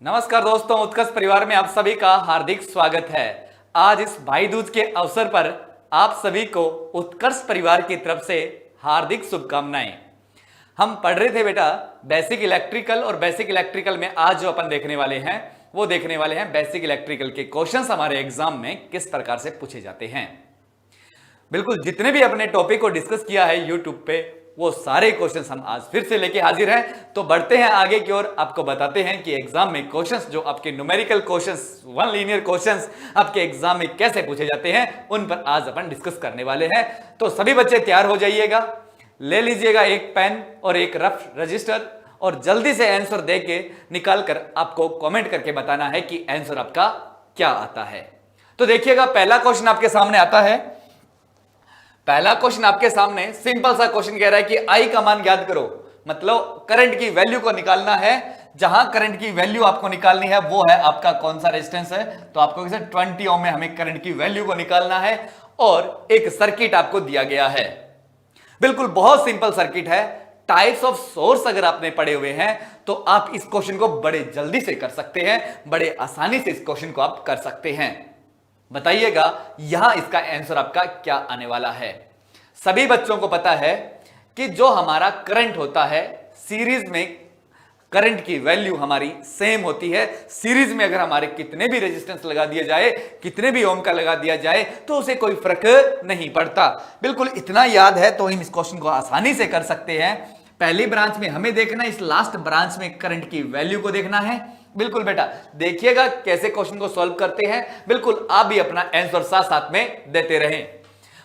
नमस्कार दोस्तों, उत्कर्ष परिवार में आप सभी का हार्दिक स्वागत है। आज इस भाई दूज के अवसर पर आप सभी को उत्कर्ष परिवार की तरफ से हार्दिक शुभकामनाएं। हम पढ़ रहे थे बेटा बेसिक इलेक्ट्रिकल, और बेसिक इलेक्ट्रिकल में आज जो अपन देखने वाले हैं वो देखने वाले हैं बेसिक इलेक्ट्रिकल के क्वेश्चंस हमारे एग्जाम में किस प्रकार से पूछे जाते हैं। बिल्कुल जितने भी अपने टॉपिक को डिस्कस किया है यूट्यूब पे वो सारे क्वेश्चंस हम आज फिर से लेके हाजिर हैं। तो बढ़ते हैं आगे की ओर, आपको बताते हैं कि एग्जाम में क्वेश्चंस जो आपके numerical questions, one linear questions आपके एग्जाम में कैसे पूछे जाते हैं उन पर आज अपन डिस्कस करने वाले हैं। तो सभी बच्चे तैयार हो जाइएगा, ले लीजिएगा एक पेन और एक रफ रजिस्टर और जल्दी से आंसर दे के निकाल कर आपको कॉमेंट करके बताना है कि आंसर आपका क्या आता है। तो देखिएगा पहला क्वेश्चन आपके सामने आता है। पहला क्वेश्चन आपके सामने सिंपल सा क्वेश्चन कह रहा है कि आई का मान ज्ञात करो, मतलब करंट की वैल्यू को निकालना है। जहां करंट की वैल्यू आपको निकालनी है वो है आपका कौन सा रेजिस्टेंस है, तो आपको 20 ओम में हमें करंट की वैल्यू को निकालना है और एक सर्किट आपको दिया गया है। बिल्कुल बहुत सिंपल सर्किट है। टाइप्स ऑफ सोर्स अगर आपने पढ़े हुए हैं तो आप इस क्वेश्चन को बड़े जल्दी से कर सकते हैं, बड़े आसानी से इस क्वेश्चन को आप कर सकते हैं। बताइएगा यहां इसका आंसर आपका क्या आने वाला है। सभी बच्चों को पता है कि जो हमारा करंट होता है सीरीज में, करंट की वैल्यू हमारी सेम होती है। सीरीज में अगर हमारे कितने भी रेजिस्टेंस लगा दिया जाए, कितने भी ओम का लगा दिया जाए तो उसे कोई फर्क नहीं पड़ता। बिल्कुल इतना याद है तो हम इस क्वेश्चन को आसानी से कर सकते हैं। पहली ब्रांच में हमें देखना है, इस लास्ट ब्रांच में करंट की वैल्यू को देखना है। बिल्कुल बेटा देखिएगा कैसे क्वेश्चन को सॉल्व करते हैं। बिल्कुल आप भी अपना आंसर साथ साथ में देते रहें।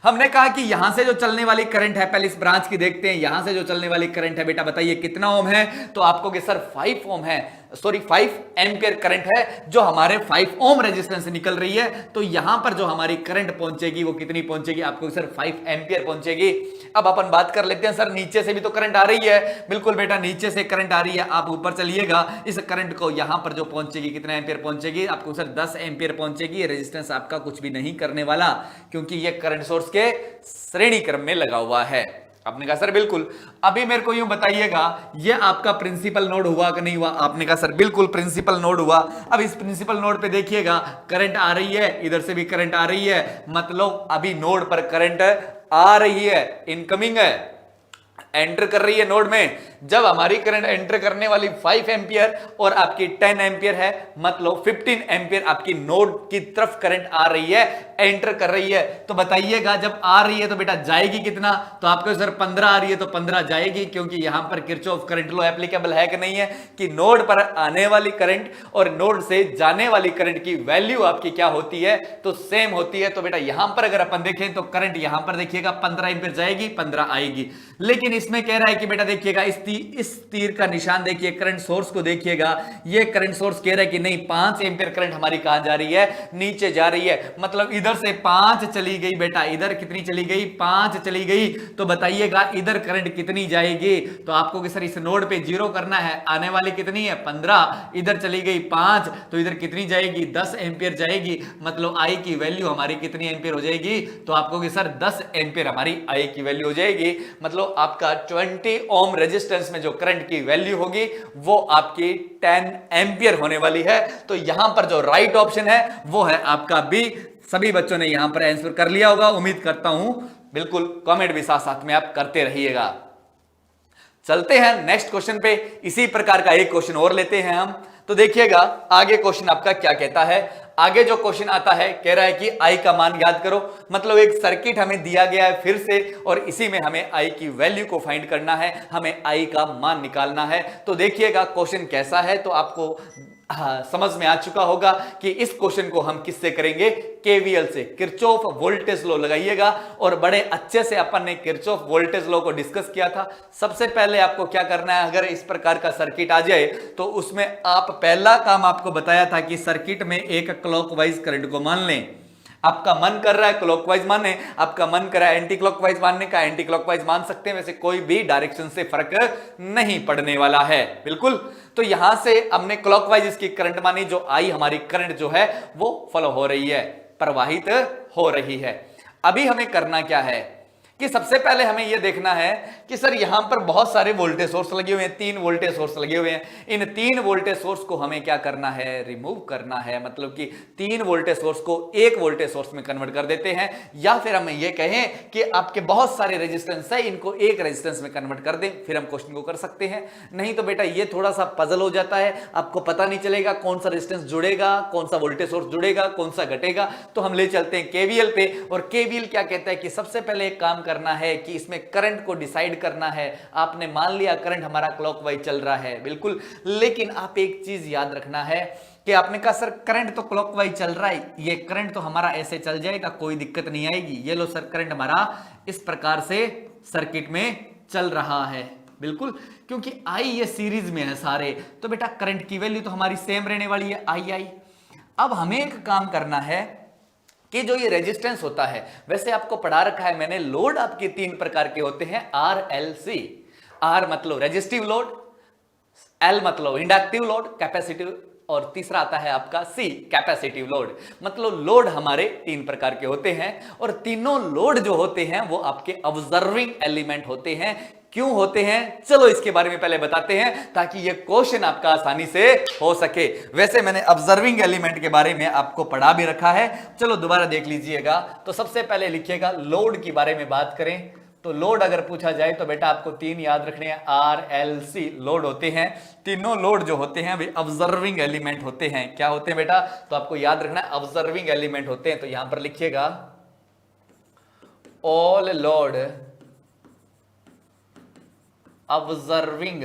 हमने कहा कि यहां से जो चलने वाली करंट है, पहले इस ब्रांच की देखते हैं। यहां से जो चलने वाली करंट है बेटा बताइए कितना ओम है, तो आपको कि सर 5 ओम है, सॉरी 5 एम्पियर करंट है जो हमारे 5 ओम रेजिस्टेंस से निकल रही है। तो यहां पर जो हमारी करंट पहुंचेगी वो कितनी पहुंचेगी, आपको सर 5 एम्पियर पहुंचेगी। अब अपन बात कर लेते हैं, सर नीचे से भी तो करंट आ रही है। बिल्कुल बेटा नीचे से करंट आ रही है, आप ऊपर चलिएगा। इस करंट को यहां पर जो पहुंचेगी कितना एम्पियर पहुंचेगी, आपको सर 10 एम्पियर पहुंचेगी। रेजिस्टेंस आपका कुछ भी नहीं करने वाला क्योंकि ये करंट सोर्स के श्रेणी क्रम में लगा हुआ है। आपने कहा सर बिल्कुल। अभी मेरे को यूं बताइएगा ये आपका प्रिंसिपल नोड हुआ कि नहीं हुआ। आपने कहा सर बिल्कुल प्रिंसिपल नोड हुआ। अब इस प्रिंसिपल नोड पे देखिएगा करंट आ रही है, इधर से भी करंट आ रही है, मतलब अभी नोड पर करंट आ रही है, इनकमिंग है, एंटर कर रही है नोड में। जब हमारी करंट एंटर करने वाली 5 एम्पियर और आपकी 10 एम्पियर है, मतलब 15 एम्पियर आपकी नोड की तरफ करंट आ रही है, एंटर कर रही है। तो बताइएगा जब आ रही है तो बेटा जाएगी कितना, तो आपको सर 15 आ रही है तो 15 जाएगी, क्योंकि यहां पर किरचॉफ करंट लॉ एप्लीकेबल है कि नहीं है कि नोड पर आने वाली करंट और नोड से जाने वाली करंट की वैल्यू आपकी क्या होती है, तो सेम होती है। तो बेटा यहां पर अगर अपन देखें तो करंट यहां पर देखिएगा 15 एम्पियर जाएगी, 15 आएगी। लेकिन इसमें कह रहा है कि बेटा देखिएगा इस तीर का निशान देखिए, करंट सोर्स को देखिएगा। ये करंट सोर्स कह रहा है कि नहीं 5 एम्पियर करंट हमारी कहां जा रही है, नीचे जा रही है। मतलब इधर से 5 चली गई बेटा, इधर कितनी चली गई, 5 चली गई। तो बताइएगा इधर करंट कितनी जाएगी, तो आपको कि सर इस नोड पे जीरो करना है। आने वाली कितनी है 15, इधर चली गई 5, तो इधर कितनी जाएगी 10 एम्पियर जाएगी। मतलब आई की वैल्यू हमारी कितनी एम्पियर हो जाएगी, तो आपको कि सर 10 एम्पियर हमारी आई की वैल्यू हो जाएगी। मतलब आपका 20 ओम रेजिस्टेंस में जो करंट की वैल्यू होगी वो आपकी 10 एम्पियर होने वाली है। तो यहां पर जो राइट ऑप्शन है वो है आपका बी। सभी बच्चों ने यहां पर आंसर कर लिया होगा, उम्मीद करता हूं। बिल्कुल कमेंट भी साथ साथ में आप करते रहिएगा। चलते हैं नेक्स्ट क्वेश्चन पे। इसी प्रकार का एक क्वेश्चन और लेते हैं हम। तो देखिएगा आगे क्वेश्चन आपका क्या कहता है। आगे जो क्वेश्चन आता है कह रहा है कि आई का मान याद करो। मतलब एक सर्किट हमें दिया गया है फिर से, और इसी में हमें आई की वैल्यू को फाइंड करना है, हमें आई का मान निकालना है। तो देखिएगा क्वेश्चन कैसा है, तो आपको समझ में आ चुका होगा कि इस क्वेश्चन को हम किससे करेंगे, केवीएल से, किरचॉफ वोल्टेज लॉ लगाइएगा। और बड़े अच्छे से अपन ने किरचॉफ वोल्टेज लॉ को डिस्कस किया था। सबसे पहले आपको क्या करना है, अगर इस प्रकार का सर्किट आ जाए तो उसमें आप पहला काम आपको बताया था कि सर्किट में एक क्लॉकवाइज करंट को मान लें। आपका मन कर रहा है क्लॉकवाइज माने, आपका मन कर रहा है एंटी क्लॉकवाइज मानने का, एंटी क्लॉकवाइज मान सकते हैं। वैसे कोई भी डायरेक्शन से फर्क नहीं पड़ने वाला है। बिल्कुल। तो यहां से हमने क्लॉकवाइज इसकी करंट मानी, जो आई हमारी करंट जो है वो फ्लो हो रही है, प्रवाहित हो रही है। अभी हमें करना क्या है, कि सबसे पहले हमें यह देखना है कि सर यहां पर बहुत सारे वोल्टेज सोर्स लगे हुए हैं, 3 वोल्टेज सोर्स लगे हुए हैं। इन 3 वोल्टेज सोर्स को हमें क्या करना है, रिमूव करना है। मतलब कि 3 वोल्टेज सोर्स को 1 वोल्टेज सोर्स में कन्वर्ट कर देते हैं, या फिर हम ये कहें कि आपके बहुत सारे रेजिस्टेंस है, इनको एक रेजिस्टेंस में कन्वर्ट कर दें, फिर हम क्वेश्चन को कर सकते हैं। नहीं तो बेटा ये थोड़ा सा पजल हो जाता है, आपको पता नहीं चलेगा कौन सा रेजिस्टेंस जुड़ेगा, कौन सा वोल्टेज सोर्स जुड़ेगा, कौन सा घटेगा। तो हम ले चलते हैं केवीएल पे, और केवीएल क्या कहता है कि सबसे पहले एक काम करना है कि इसमें करंट को डिसाइड करना है। आपने मान लिया करंट हमारा क्लॉकवाइज चल रहा है, बिल्कुल, लेकिन आप एक चीज याद रखना है कि आपने कहा सर करंट तो क्लॉकवाइज चल रहा है, ये करंट तो हमारा ऐसे चल जाएगा, कोई दिक्कत नहीं आएगी। ये लो सर करंट हमारा इस प्रकार से सर्किट में चल रहा है, बिल्कुल, क्योंकि आई ये सीरीज में है सारे, तो बेटा करंट की वैल्यू तो हमारी सेम रहने वाली है, आई। अब हमें एक काम करना है कि जो ये रेजिस्टेंस होता है, वैसे आपको पढ़ा रखा है मैंने, लोड आपके 3 प्रकार के होते हैं, RLC। R मतलब रेजिस्टिव लोड, L मतलब इंडक्टिव लोड, कैपेसिटिव, और तीसरा आता है आपका C कैपेसिटिव लोड। मतलब लोड हमारे 3 प्रकार के होते हैं, और तीनों लोड जो होते हैं वो आपके ऑब्जर्विंग एलिमेंट होते हैं। क्यों होते हैं, चलो इसके बारे में पहले बताते हैं, ताकि ये क्वेश्चन आपका आसानी से हो सके। वैसे मैंने ऑब्जर्विंग एलिमेंट के बारे में आपको पढ़ा भी रखा है, चलो दोबारा देख लीजिएगा। तो सबसे पहले लिखिएगा लोड के बारे में बात करें तो लोड अगर पूछा जाए तो बेटा आपको 3 याद रखने हैं, RLC लोड होते हैं। तीनों लोड जो होते हैं वे ऑब्जर्विंग एलिमेंट होते हैं। क्या होते हैं बेटा, तो आपको याद रखना है ऑब्जर्विंग एलिमेंट होते हैं। तो यहां पर लिखिएगा ऑल लोड ऑब्जर्विंग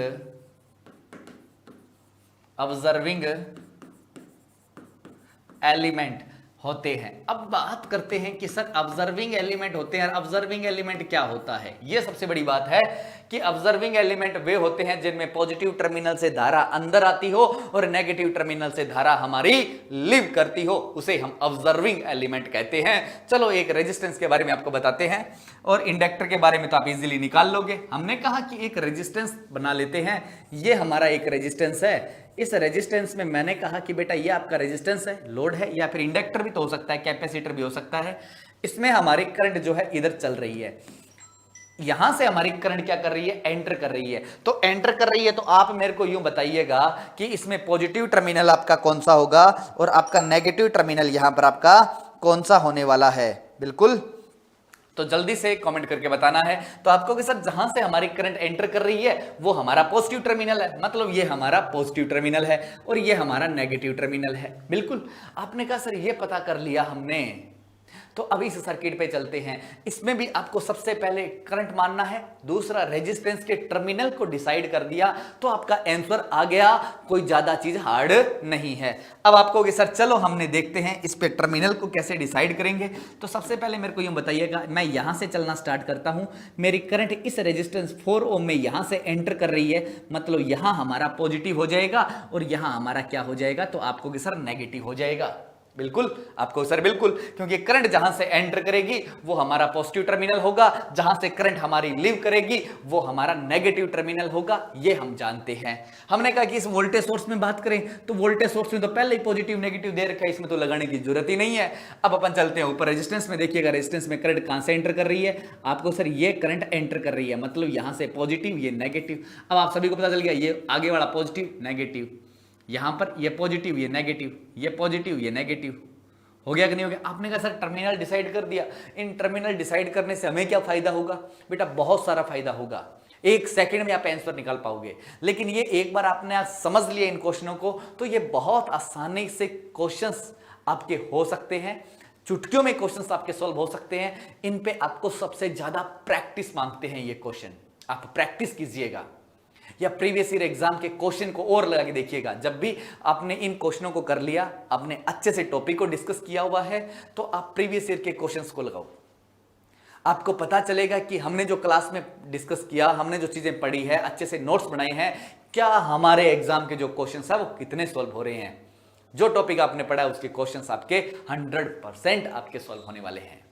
एलिमेंट होते हैं। अब बात करते हैं कि सर ऑब्जर्विंग एलिमेंट होते हैं, ऑब्जर्विंग एलिमेंट क्या होता है। यह सबसे बड़ी बात है कि ऑब्जर्विंग एलिमेंट वे होते हैं जिनमें पॉजिटिव टर्मिनल से धारा अंदर आती हो और नेगेटिव टर्मिनल से धारा हमारी लीव करती हो, उसे हम ऑब्जर्विंग एलिमेंट कहते हैं। चलो एक रेजिस्टेंस के बारे में आपको बताते हैं, और इंडक्टर के बारे में तो आप इजीली निकाल लोगे। हमने कहा कि एक रेजिस्टेंस बना लेते हैं, ये हमारा एक रेजिस्टेंस है। इस रेजिस्टेंस में मैंने कहा कि बेटा ये आपका रेजिस्टेंस है, लोड है, या फिर इंडक्टर भी तो हो सकता है, कैपेसिटर भी हो सकता है। इसमें हमारी करंट जो है इधर चल रही है, यहां से हमारी करंट क्या कर रही है, एंटर कर रही है। तो एंटर कर रही है तो आप मेरे को यूं बताइएगा कि इसमें पॉजिटिव टर्मिनल आपका कौन सा होगा और आपका नेगेटिव टर्मिनल यहां पर आपका कौन सा होने वाला है। बिल्कुल, तो जल्दी से कमेंट करके बताना है। तो आपको कि सर जहां से हमारी करंट एंटर कर रही है वो हमारा पॉजिटिव टर्मिनल है, मतलब ये हमारा पॉजिटिव टर्मिनल है और ये हमारा नेगेटिव टर्मिनल है। बिल्कुल, आपने कहा सर ये पता कर लिया हमने, तो अभी इस सर्किट पे चलते हैं। इसमें भी आपको सबसे पहले करंट मानना है, दूसरा रेजिस्टेंस के टर्मिनल को डिसाइड कर दिया तो आपका आंसर आ गया, कोई ज्यादा चीज हार्ड नहीं है। अब आपको कि सर चलो हमने देखते हैं इस पे टर्मिनल को कैसे डिसाइड करेंगे। तो सबसे पहले मेरे को यूं बताइएगा, मैं यहां से चलना स्टार्ट करता हूं, मेरी करंट इस रेजिस्टेंस 4 ओम में यहां से एंटर कर रही है, मतलब यहां हमारा पॉजिटिव हो जाएगा और यहां हमारा क्या हो जाएगा, तो आपको कि सर नेगेटिव हो जाएगा। बिल्कुल, आपको सर बिल्कुल, क्योंकि करंट जहां से एंटर करेगी वो हमारा पॉजिटिव टर्मिनल होगा, जहां से करंट हमारी लीव करेगी वो हमारा नेगेटिव टर्मिनल होगा, ये हम जानते हैं। हमने कहा कि इस वोल्टेज सोर्स में बात करें तो वोल्टेज सोर्स में तो पहले ही पॉजिटिव नेगेटिव दे रखा है, इसमें तो लगाने की जरूरत ही नहीं है। अब अपन चलते हैं ऊपर रेजिस्टेंस में, देखिएगा रेजिस्टेंस में करंट कहां से एंटर कर रही है, आपको सर ये करंट एंटर कर रही है, मतलब यहां से पॉजिटिव ये नेगेटिव। अब आप सभी को पता चल गया, ये आगे वाला पॉजिटिव नेगेटिव, यहां पर ये पॉजिटिव ये नेगेटिव, ये पॉजिटिव ये नेगेटिव, हो गया कि नहीं हो गया। आपने कहा सर टर्मिनल डिसाइड कर दिया, इन टर्मिनल डिसाइड करने से हमें क्या फायदा होगा, बेटा बहुत सारा फायदा होगा, 1 सेकंड में आप आंसर निकाल पाओगे। लेकिन ये एक बार आपने आज समझ लिया इन क्वेश्चनों को तो ये बहुत आसानी से क्वेश्चंस आपके हो सकते हैं, चुटकियों में क्वेश्चंस आपके सॉल्व हो सकते हैं। इन पे आपको सबसे ज्यादा प्रैक्टिस मांगते हैं ये क्वेश्चन, आप प्रैक्टिस कीजिएगा या प्रीवियस ईयर एग्जाम के क्वेश्चन को और लगा के देखिएगा। जब भी आपने इन क्वेश्चनों को कर लिया, आपने अच्छे से टॉपिक को डिस्कस किया हुआ है, तो आप प्रीवियस ईयर के क्वेश्चंस को लगाओ, आपको पता चलेगा कि हमने जो क्लास में डिस्कस किया, हमने जो चीजें पढ़ी है, अच्छे से नोट्स बनाए हैं, क्या हमारे एग्जाम के जो क्वेश्चंस है वो कितने सॉल्व हो रहे हैं। जो टॉपिक आपने पढ़ा है उसके क्वेश्चंस आपके 100% आपके सॉल्व होने वाले हैं,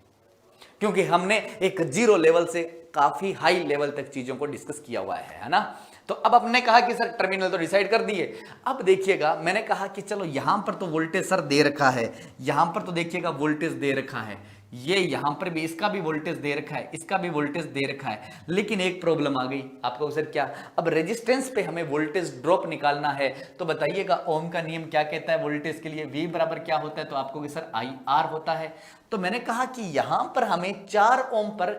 क्योंकि हमने एक 0 लेवल से काफी हाई लेवल तक चीजों को डिस्कस किया हुआ है ना। तो अब हमने कहा कि सर टर्मिनल तो डिसाइड कर दिए। अब देखिएगा, मैंने कहा कि चलो यहां पर तो वोल्टेज सर दे रखा है, यहां पर तो देखिएगा वोल्टेज दे रखा है, ये यहां पर भी इसका भी वोल्टेज दे रखा है, इसका भी वोल्टेज दे रखा है, लेकिन एक प्रॉब्लम आ गई आपको सर क्या, अब रेजिस्टेंस पे हमें वोल्टेज ड्रॉप निकालना है। तो बताइएगा ओम का नियम क्या कहता है वोल्टेज के लिए, V बराबर क्या होता है, तो आपको सर IR होता है। तो मैंने कहा कि यहां पर हमें 4 ओम पर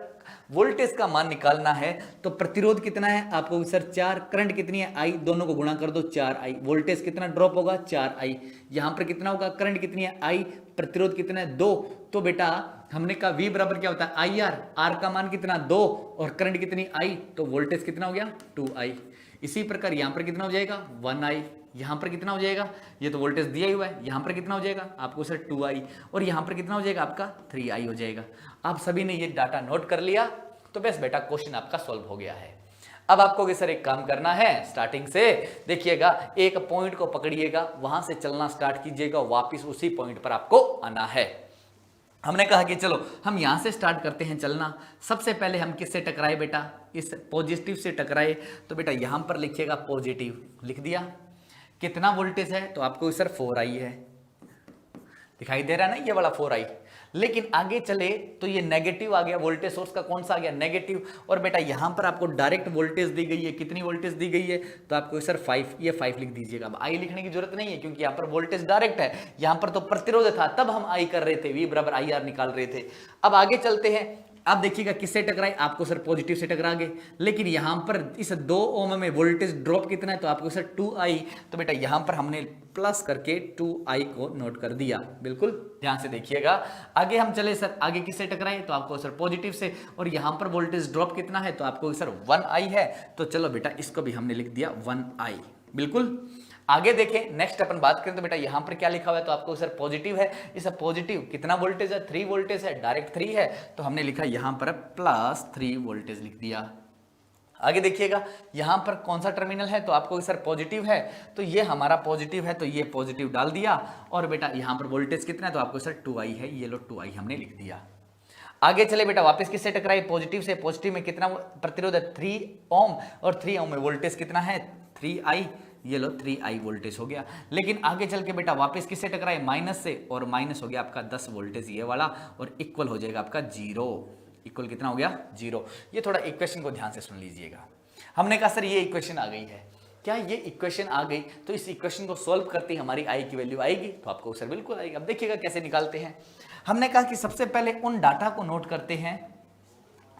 वोल्टेज का मान निकालना है, तो प्रतिरोध कितना है आपको सर 4, करंट कितनी है I, दोनों को गुणा कर दो 4I, वोल्टेज कितना ड्रॉप होगा 4I, यहां पर कितना होगा करंट कितनी है I, प्रतिरोध कितना है 2। तो बेटा हमने कहा V बराबर क्या होता है IR, R का मान कितना 2 और करंट कितनी I, तो वोल्टेज कितना हो गया 2I। इसी प्रकार यहां पर कितना हो जाएगा 1I, यहां पर कितना हो जाएगा, ये तो वोल्टेज दिया ही हुआ है, यहां पर कितना हो जाएगा आपको सर 2I, और यहां पर कितना हो जाएगा आपका 3I हो जाएगा। आप सभी ने ये डाटा नोट कर लिया, तो बस बेटा क्वेश्चन आपका सॉल्व हो गया है। अब आपको सर एक काम करना है, स्टार्टिंग से देखिएगा, एक पॉइंट को पकड़िएगा, वहां से चलना स्टार्ट कीजिएगा, वापिस उसी पॉइंट पर आपको आना है। हमने कहा कि चलो हम यहां से स्टार्ट करते हैं चलना। सबसे पहले हम किससे टकराए बेटा, इस पॉजिटिव से टकराए, तो बेटा यहां पर लिखिएगा पॉजिटिव, लिख दिया। कितना वोल्टेज है, तो आपको सर 4I है, दिखाई दे रहा है ना ये वाला 4I। लेकिन आगे चले तो ये नेगेटिव आ गया, वोल्टेज सोर्स का कौन सा आ गया नेगेटिव, और बेटा यहां पर आपको डायरेक्ट वोल्टेज दी गई है, कितनी वोल्टेज दी गई है, तो आपको सर 5, ये 5 लिख दीजिएगा। अब I लिखने की जरूरत नहीं है क्योंकि यहां पर वोल्टेज डायरेक्ट है, यहां पर तो प्रतिरोध था, तब हम I कर रहे थे, V बराबर IR निकाल रहे थे। अब आगे चलते हैं, आप देखिएगा किससे टकराए, आपको सर पॉजिटिव से टकरा गए, लेकिन यहां पर इस 2 ओम में वोल्टेज ड्रॉप कितना है, तो आपको सर 2I, तो बेटा यहां पर हमने प्लस करके 2I को नोट कर दिया। बिल्कुल ध्यान से देखिएगा। आगे हम चले सर, आगे किससे टकराए, तो आपको सर पॉजिटिव से, और यहां पर वोल्टेज ड्रॉप कितना है, तो आपको सर 1I है, तो चलो बेटा इसको भी हमने लिख दिया 1I। बिल्कुल आगे देखें, नेक्स्ट अपन बात करें तो बेटा यहां पर क्या लिखा हुआ है, तो आपको सर पॉजिटिव है, इस पॉजिटिव कितना वोल्टेज है 3 वोल्टेज है, डायरेक्ट 3 है, तो हमने लिखा यहां पर +3 वोल्टेज लिख दिया। आगे देखिएगा यहां पर कौन सा टर्मिनल है, तो आपको सर पॉजिटिव है, तो ये हमारा पॉजिटिव है, तो ये पॉजिटिव डाल दिया, और बेटा यहां पर वोल्टेज कितना है, तो आपको सर 2I है, ये लो 2I हमने लिख दिया। आगे चले बेटा, वापस किससे टकराए, पॉजिटिव से, पॉजिटिव में कितना प्रतिरोध है 3 ओम, और 3 ओम में वोल्टेज कितना है 3I, ये लो 3I वोल्टेज हो गया। लेकिन आगे चल के बेटा वापस किससे टकराए, माइनस से, और माइनस हो गया आपका 10 वोल्टेज ये वाला, और इक्वल हो जाएगा आपका 0, इक्वल कितना हो गया 0। ये थोड़ा इक्वेशन को ध्यान से सुन लीजिएगा। हमने कहा सर ये इक्वेशन आ गई है, क्या ये इक्वेशन आ गई, तो इस इक्वेशन को सॉल्व करते ही हमारी I की वैल्यू आएगी, तो आपको सर बिल्कुल आएगी। अब देखिएगा कैसे निकालते हैं। हमने कहा कि सबसे पहले उन डाटा को नोट करते हैं,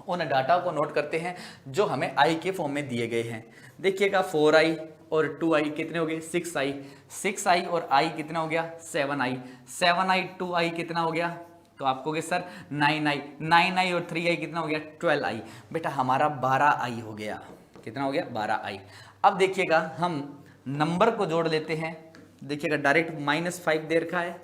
उन डाटा को नोट करते हैं जो हमें I के फॉर्म में दिए गए हैं। देखिएगा 4I और 2I कितने हो गए 6I, 6I और I कितना हो गया 7I, 7I 2I कितना हो गया, तो आपको के सर 9I, 9I और 3I कितना हो गया 12I, बेटा हमारा 12I हो गया, कितना हो गया 12I। अब देखिएगा हम नंबर को जोड़ लेते हैं, देखिएगा डायरेक्ट -5 दे रखा है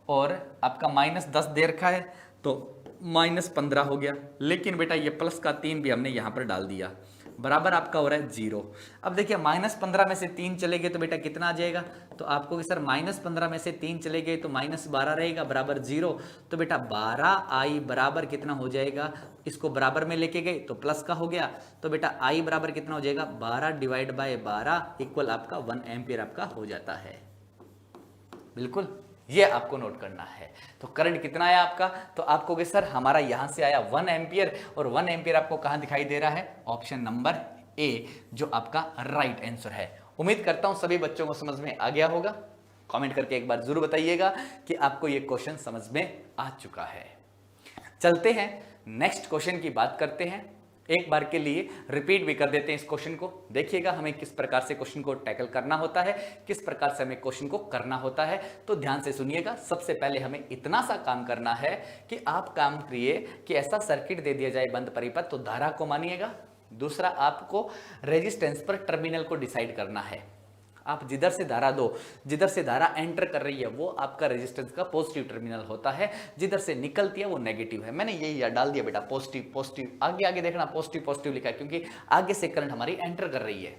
और आपका -10 दे रखा है, तो -15 हो गया। लेकिन बेटा ये प्लस का 3 भी हमने यहाँ पर डाल दिया, बराबर आपका हो रहा है 0। अब देखिए -15 में से 3 चले गए तो बेटा कितना आ जाएगा, तो आपको सर -15 में से 3 चले गए तो -12 रहेगा, बराबर 0। तो बेटा 12I बराबर कितना हो जाएगा, इसको बराबर में लेके गए तो प्लस का हो गया, तो बेटा I बराबर कितना हो जाएगा 12 / 12 इक्वल आपका 1 एम्पियर आपका हो जाता है। बिल्कुल ये आपको नोट करना है। तो करंट कितना आया आपका, तो आपको कि सर हमारा यहां से आया 1 एम्पियर, और 1 एम्पियर आपको कहां दिखाई दे रहा है, ऑप्शन नंबर ए जो आपका राइट आंसर है। उम्मीद करता हूं सभी बच्चों को समझ में आ गया होगा। कमेंट करके एक बार जरूर बताइएगा कि आपको ये क्वेश्चन समझ में आ चुका है। चलते हैं नेक्स्ट क्वेश्चन की बात करते हैं, एक बार के लिए रिपीट भी कर देते हैं इस क्वेश्चन को। देखिएगा हमें किस प्रकार से क्वेश्चन को टैकल करना होता है, किस प्रकार से हमें क्वेश्चन को करना होता है, तो ध्यान से सुनिएगा। सबसे पहले हमें इतना सा काम करना है कि आप काम करिए कि ऐसा सर्किट दे दिया जाए बंद परिपथ, तो धारा को मानिएगा। दूसरा आपको रेजिस्टेंस पर टर्मिनल को डिसाइड करना है। आप जिधर से धारा दो, जिधर से धारा एंटर कर रही है वो आपका रेजिस्टेंस का पॉजिटिव टर्मिनल होता है, जिधर से निकलती है वो नेगेटिव है। मैंने यही डाल दिया बेटा पॉजिटिव पॉजिटिव, आगे आगे देखना पॉजिटिव पॉजिटिव लिखा है क्योंकि आगे से करंट हमारी एंटर कर रही है।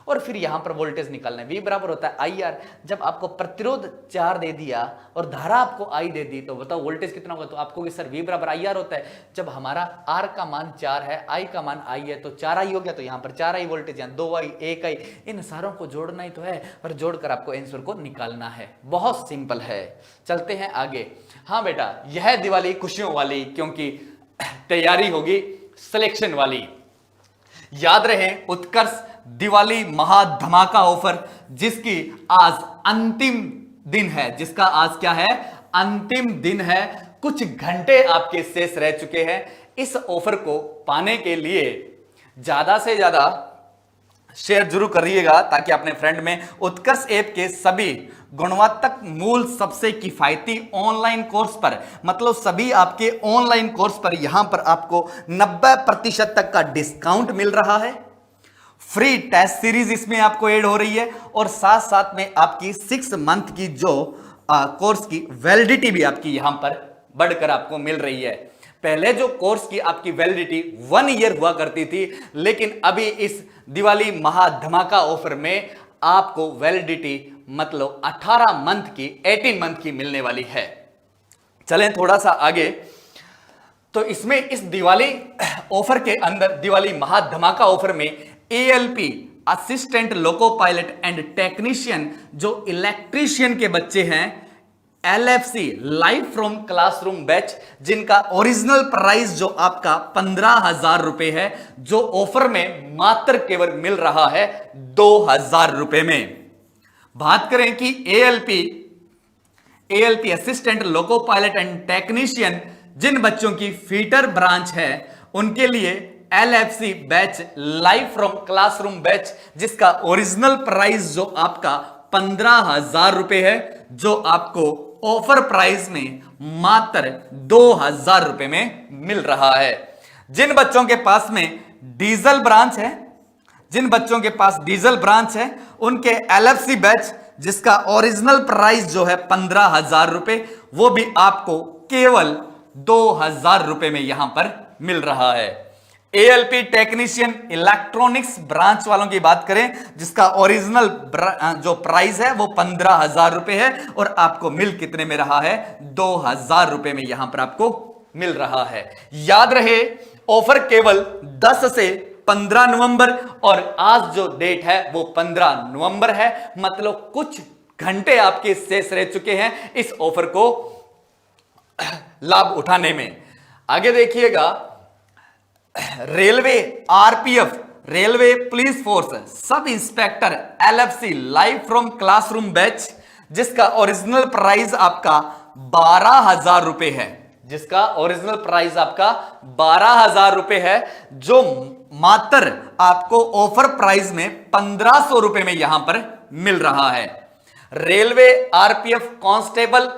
और फिर यहां पर वोल्टेज निकालना है। V बराबर होता है IR। जब आपको प्रतिरोध 4 दे दिया और धारा आपको I दे दी तो बताओ वोल्टेज कितना होगा, तो आपको सर V बराबर IR होता है। जब हमारा R का मान 4 है, I का मान I है, तो 4I हो गया, तो यहां पर 4I वोल्टेज, यहां 2I 1I, इन सारों को जोड़ना ही तो है और जोड़कर आपको आंसर को निकालना है। बहुत सिंपल है। चलते हैं आगे। हाँ बेटा, यह दिवाली खुशियों वाली, क्योंकि तैयारी होगी सिलेक्शन वाली। याद रहे उत्कर्ष दिवाली महाधमाका ऑफर, जिसकी आज अंतिम दिन है, जिसका आज क्या है, अंतिम दिन है। कुछ घंटे आपके शेष रह चुके हैं। इस ऑफर को पाने के लिए ज्यादा से ज्यादा शेयर जरूर करिएगा, ताकि अपने फ्रेंड में उत्कर्ष ऐप के सभी गुणवत्तक मूल सबसे किफायती ऑनलाइन कोर्स पर, मतलब सभी आपके ऑनलाइन कोर्स पर यहां पर आपको 90% तक का डिस्काउंट मिल रहा है। फ्री टेस्ट सीरीज इसमें आपको ऐड हो रही है और साथ साथ में आपकी 6 मंथ की जो कोर्स की वैलिडिटी भी आपकी यहां पर बढ़कर आपको मिल रही है। पहले जो कोर्स की आपकी वैलिडिटी 1 ईयर हुआ करती थी, लेकिन अभी इस दिवाली महाधमाका ऑफर में आपको वैलिडिटी मतलब 18 मंथ की, 18 मंथ की मिलने वाली है। चलें थोड़ा सा आगे। तो इसमें इस दिवाली ऑफर के अंदर, दिवाली महाधमाका ऑफर में ALP assistant loco pilot and technician जो इलेक्ट्रीशियन के बच्चे हैं, LFC live from classroom batch, जिनका ओरिजिनल प्राइस जो आपका 15,000 रुपए है, जो ऑफर में मात्र केवल मिल रहा है 2,000 रुपए में। बात करें कि ALP assistant loco pilot and technician जिन बच्चों की फीटर ब्रांच है, उनके लिए LFC batch live from classroom batch, जिसका ओरिजिनल प्राइस जो आपका 15,000 रुपए है, जो आपको ऑफर प्राइस में मात्र 2,000 रुपए में मिल रहा है। जिन बच्चों के पास में डीजल ब्रांच है, जिन बच्चों के पास डीजल ब्रांच है, उनके LFC बैच जिसका ओरिजिनल प्राइस जो है 15,000 रुपए, वो भी आपको केवल 2,000 रुपए में यहां पर मिल रहा है। ALP टेक्नीशियन इलेक्ट्रॉनिक्स ब्रांच वालों की बात करें, जिसका ओरिजिनल जो प्राइस है वो 15,000 रुपए है और आपको मिल कितने में रहा है, 2,000 रुपए में यहां पर आपको मिल रहा है। याद रहे ऑफर केवल 10 से 15 नवंबर, और आज जो डेट है वो 15 नवंबर है, मतलब कुछ घंटे आपके शेष रह चुके हैं इस ऑफर को लाभ उठाने में। आगे देखिएगा, railway RPF railway police force sub inspector LFC live from classroom batch, जिसका ओरिजिनल प्राइस आपका 12,000 रुपए है, जिसका ओरिजिनल प्राइस आपका 12,000 रुपए है, जो मात्र आपको ऑफर प्राइस में 1,500 रुपए में यहां पर मिल रहा है। Railway RPF constable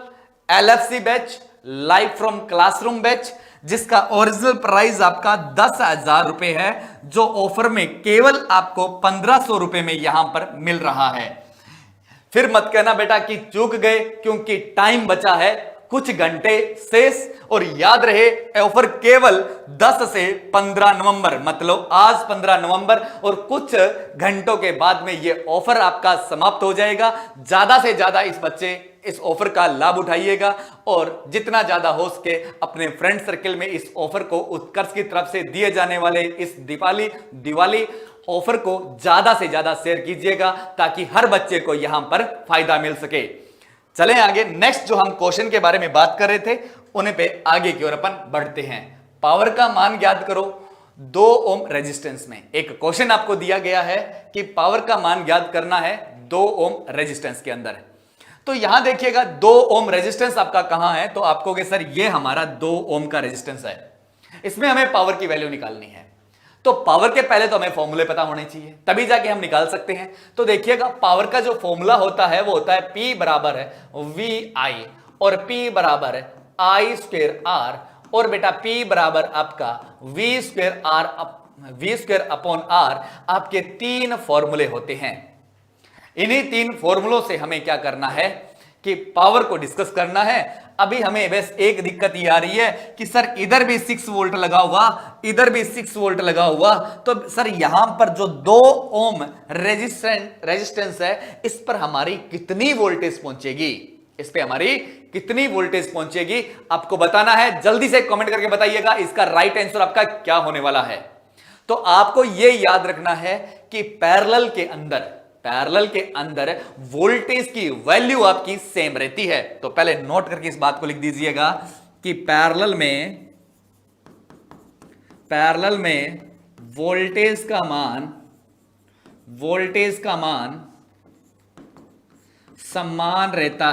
LFC batch live from classroom batch, जिसका ओरिजिनल प्राइस आपका 10,000 रुपए है, जो ऑफर में केवल आपको 1,500 रुपए में यहां पर मिल रहा है। फिर मत कहना बेटा कि चूक गए, क्योंकि टाइम बचा है कुछ घंटे शेष, और याद रहे ऑफर केवल 10 से 15 नवंबर, मतलब आज 15 नवंबर और कुछ घंटों के बाद में ये ऑफर आपका समाप्त हो जाएगा। ज्यादा से ज्यादा इस ऑफर का लाभ उठाइएगा और जितना ज्यादा हो सके अपने फ्रेंड सर्किल में इस ऑफर को, उत्कर्ष की तरफ से दिए जाने वाले इस दिवाली ऑफर को ज्यादा से ज्यादा शेयर कीजिएगा, ताकि हर बच्चे को यहां पर फायदा मिल सके। चलें आगे। नेक्स्ट जो हम क्वेश्चन के बारे में बात कर रहे थे, उन्हें पे आगे की ओर अपन बढ़ते हैं। पावर का मान ज्ञात करो 2 ओम रेजिस्टेंस में। एक क्वेश्चन आपको दिया गया है कि पावर का मान ज्ञात करना है 2 ओम रेजिस्टेंस के अंदर। तो यहां देखिएगा 2 ओम रेजिस्टेंस आपका कहां है, तो आपको सर ये हमारा 2 ओम का रेजिस्टेंस है, इसमें हमें पावर की वैल्यू निकालनी है। तो पावर के पहले तो हमें फॉर्मूले पता होने चाहिए, तभी जाके हम निकाल सकते हैं। तो देखिएगा पावर का जो फॉर्मूला होता है वो होता है P बराबर है VI और P बराबर है I स्क्वायर R, और बेटा P बराबर आपका V स्क्वायर अपॉन R, आपके 3 फॉर्मूले होते हैं। इन्हीं 3 फॉर्मूलों से हमें क्या करना है कि पावर को डिस्कस करना है। अभी हमें बस एक दिक्कत ये आ रही है कि सर इधर भी 6 वोल्ट लगा हुआ, इधर भी 6 वोल्ट लगा हुआ, तो सर यहां पर जो 2 ओम रेजिस्टेंस है, इस पर हमारी कितनी वोल्टेज पहुंचेगी, इस पे हमारी कितनी वोल्टेज पहुंचेगी, आपको बताना है। जल्दी से कमेंट करके बताइएगा इसका राइट आंसर आपका क्या होने वाला है। तो आपको यह याद रखना है कि पैरेलल के अंदर वोल्टेज की वैल्यू आपकी सेम रहती है। तो पहले नोट करके इस बात को लिख दीजिएगा कि पैरेलल में वोल्टेज का मान समान रहता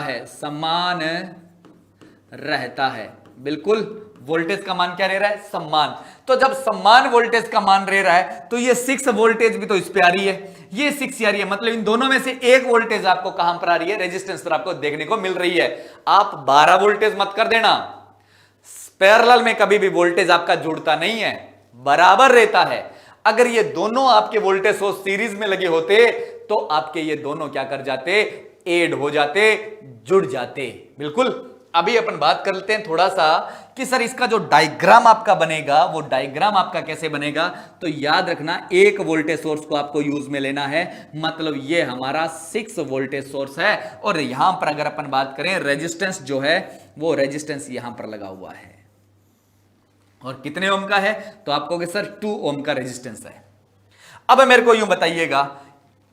है। बिल्कुल, वोल्टेज का मान क्या रह रहा है, समान। तो जब समान वोल्टेज का मान रह रहा है तो ये 6 वोल्टेज भी तो इस पे आ रही है, ये 6 आ रही है, मतलब इन दोनों में से एक वोल्टेज आपको कहां पर आ रही है, रेजिस्टेंस पर आपको देखने को मिल रही है। आप 12 वोल्टेज मत कर देना, पैरेलल में कभी भी वोल्टेज आपका जुड़ता नहीं है, बराबर रहता है। अगर ये दोनों आपके वोल्टेज सोर्स सीरीज में लगे होते तो आपके ये दोनों क्या कर जाते, ऐड हो जाते, जुड़ जाते। बिल्कुल। अभी अपन बात कर लेते हैं थोड़ा सा कि सर इसका जो डायग्राम आपका बनेगा, वो डायग्राम आपका कैसे बनेगा। तो याद रखना, एक वोल्टेज सोर्स को आपको यूज में लेना है, मतलब ये हमारा 6 वोल्टेज सोर्स है, और यहां पर अगर अपन बात करें रेजिस्टेंस जो है, वो रेजिस्टेंस यहां पर लगा हुआ है, और कितने ओम का है, तो आपको सर 2 ओम का रेजिस्टेंस है। अब मेरे को यूं बताइएगा,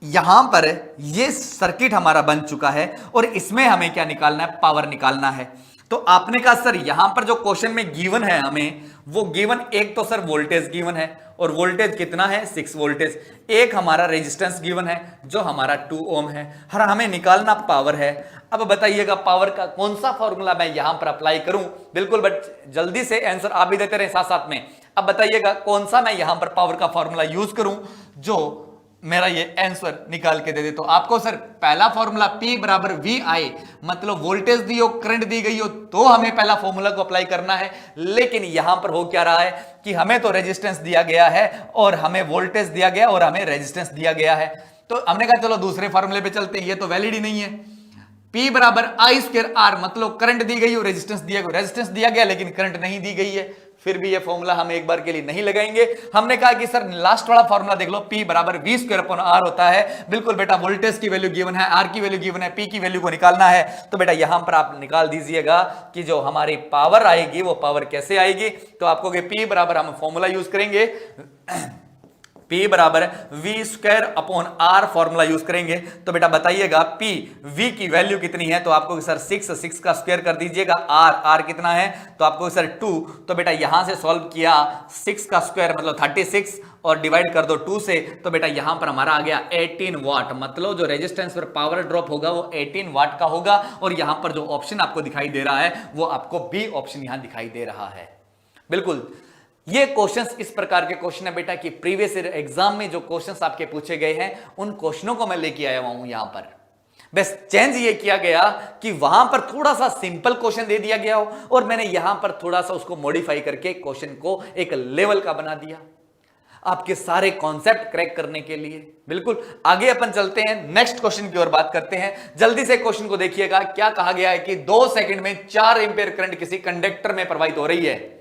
यहां पर ये सर्किट हमारा बन चुका है और इसमें हमें क्या निकालना है, पावर निकालना है। तो आपने कहा सर यहां पर जो क्वेश्चन में गिवन है हमें, वो गिवन एक तो सर वोल्टेज गिवन है, और वोल्टेज कितना है, 6 वोल्टेज। एक हमारा रेजिस्टेंस गिवन है जो हमारा 2 ओम है, हर हमें निकालना पावर है। अब बताइएगा पावर का कौन सा फॉर्मूला मैं यहां पर अप्लाई करूं। बिल्कुल, बट जल्दी से आंसर आप भी देते रहे साथ साथ में। अब बताइएगा कौन सा मैं यहां पर पावर का फॉर्मूला यूज करूं जो मेरा ये आंसर निकाल के दे दे। तो आपको सर पहला फॉर्मूला P बराबर VI, मतलब वोल्टेज दी हो, करंट दी गई हो, तो हमें पहला फॉर्मूला को अप्लाई करना है। लेकिन यहां पर हो क्या रहा है कि हमें तो रेजिस्टेंस दिया गया है, और हमें वोल्टेज दिया गया, और हमें रेजिस्टेंस दिया गया है। तो हमने कहा चलो दूसरे फॉर्मूले पे चलते हैं, ये तो वैलिड ही नहीं है। P बराबर I²R, मतलब करंट दी गई हो, रेजिस्टेंस दिया गया लेकिन करंट नहीं दी गई है। फिर भी ये फॉर्मूला हम एक बार के लिए नहीं लगाएंगे। हमने कहा कि सर लास्ट वाला फॉर्मूला देख लो, P बराबर V²/R होता है। बिल्कुल बेटा, वोल्टेज की वैल्यू गिवन है, R की वैल्यू गिवन है, P की वैल्यू को निकालना है। तो बेटा यहां पर आप निकाल दीजिएगा कि जो हमारी पावर आएगी वो पावर कैसे आएगी। तो आपको P बराबर हम फॉर्मूला यूज करेंगे, P बराबर V²/R फॉर्मूला यूज करेंगे। तो बेटा बताइएगा P V की वैल्यू कितनी है, तो आपको सर 6 का स्क्वायर कर दीजिएगा, R कितना है, तो आपको सर 2। तो बेटा यहां से सॉल्व किया, 6 का स्क्वायर मतलब 36, और डिवाइड कर दो 2 से, तो बेटा यहां पर हमारा आ गया 18 वाट, मतलब जो रेजिस्टेंस पर पावर ड्रॉप होगा वो 18 वाट का होगा। और यहां पर जो ऑप्शन आपको दिखाई दे रहा है वो आपको बी ऑप्शन यहां दिखाई दे रहा है। बिल्कुल, ये क्वेश्चंस इस प्रकार के क्वेश्चन है बेटा कि प्रीवियस ईयर एग्जाम में जो क्वेश्चंस आपके पूछे गए हैं उन क्वेश्चनों को मैं लेके आया हूं यहां पर। बस चेंज ये किया गया कि वहां पर थोड़ा सा सिंपल क्वेश्चन दे दिया गया हो, और मैंने यहां पर थोड़ा सा उसको मॉडिफाई करके क्वेश्चन को एक लेवल का बना दिया आपके सारे कॉन्सेप्ट क्रैक करने के लिए। बिल्कुल, आगे अपन चलते हैं, नेक्स्ट क्वेश्चन की ओर बात करते हैं। जल्दी से क्वेश्चन को देखिएगा, क्या कहा गया है कि 2 सेकंड में 4 एम्पीयर करंट किसी कंडक्टर में प्रवाहित हो रही है।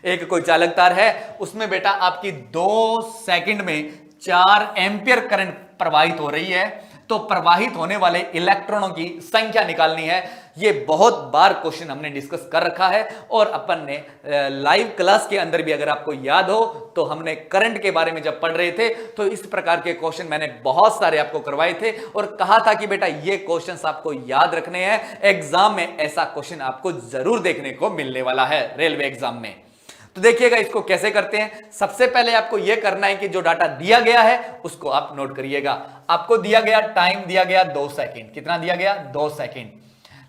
एक कोई चालक तार है, उसमें बेटा आपकी 2 सेकंड में 4 एम्पीयर करंट प्रवाहित हो रही है। तो प्रवाहित होने वाले इलेक्ट्रॉनों की संख्या निकालनी है। ये बहुत बार क्वेश्चन हमने डिस्कस कर रखा है, और अपन ने लाइव क्लास के अंदर भी, अगर आपको याद हो तो हमने करंट के बारे में जब पढ़ रहे थे तो इस प्रकार के क्वेश्चन मैंने बहुत सारे आपको करवाए थे, और कहा था कि बेटा ये क्वेश्चंस आपको याद रखने हैं, एग्जाम में ऐसा क्वेश्चन आपको जरूर देखने को मिलने वाला है रेलवे एग्जाम में। तो देखिएगा इसको कैसे करते हैं। सबसे पहले आपको यह करना है कि जो डाटा दिया गया है उसको आप नोट करिएगा। आपको दिया गया टाइम दिया गया 2 सेकंड, कितना दिया गया, 2 सेकंड।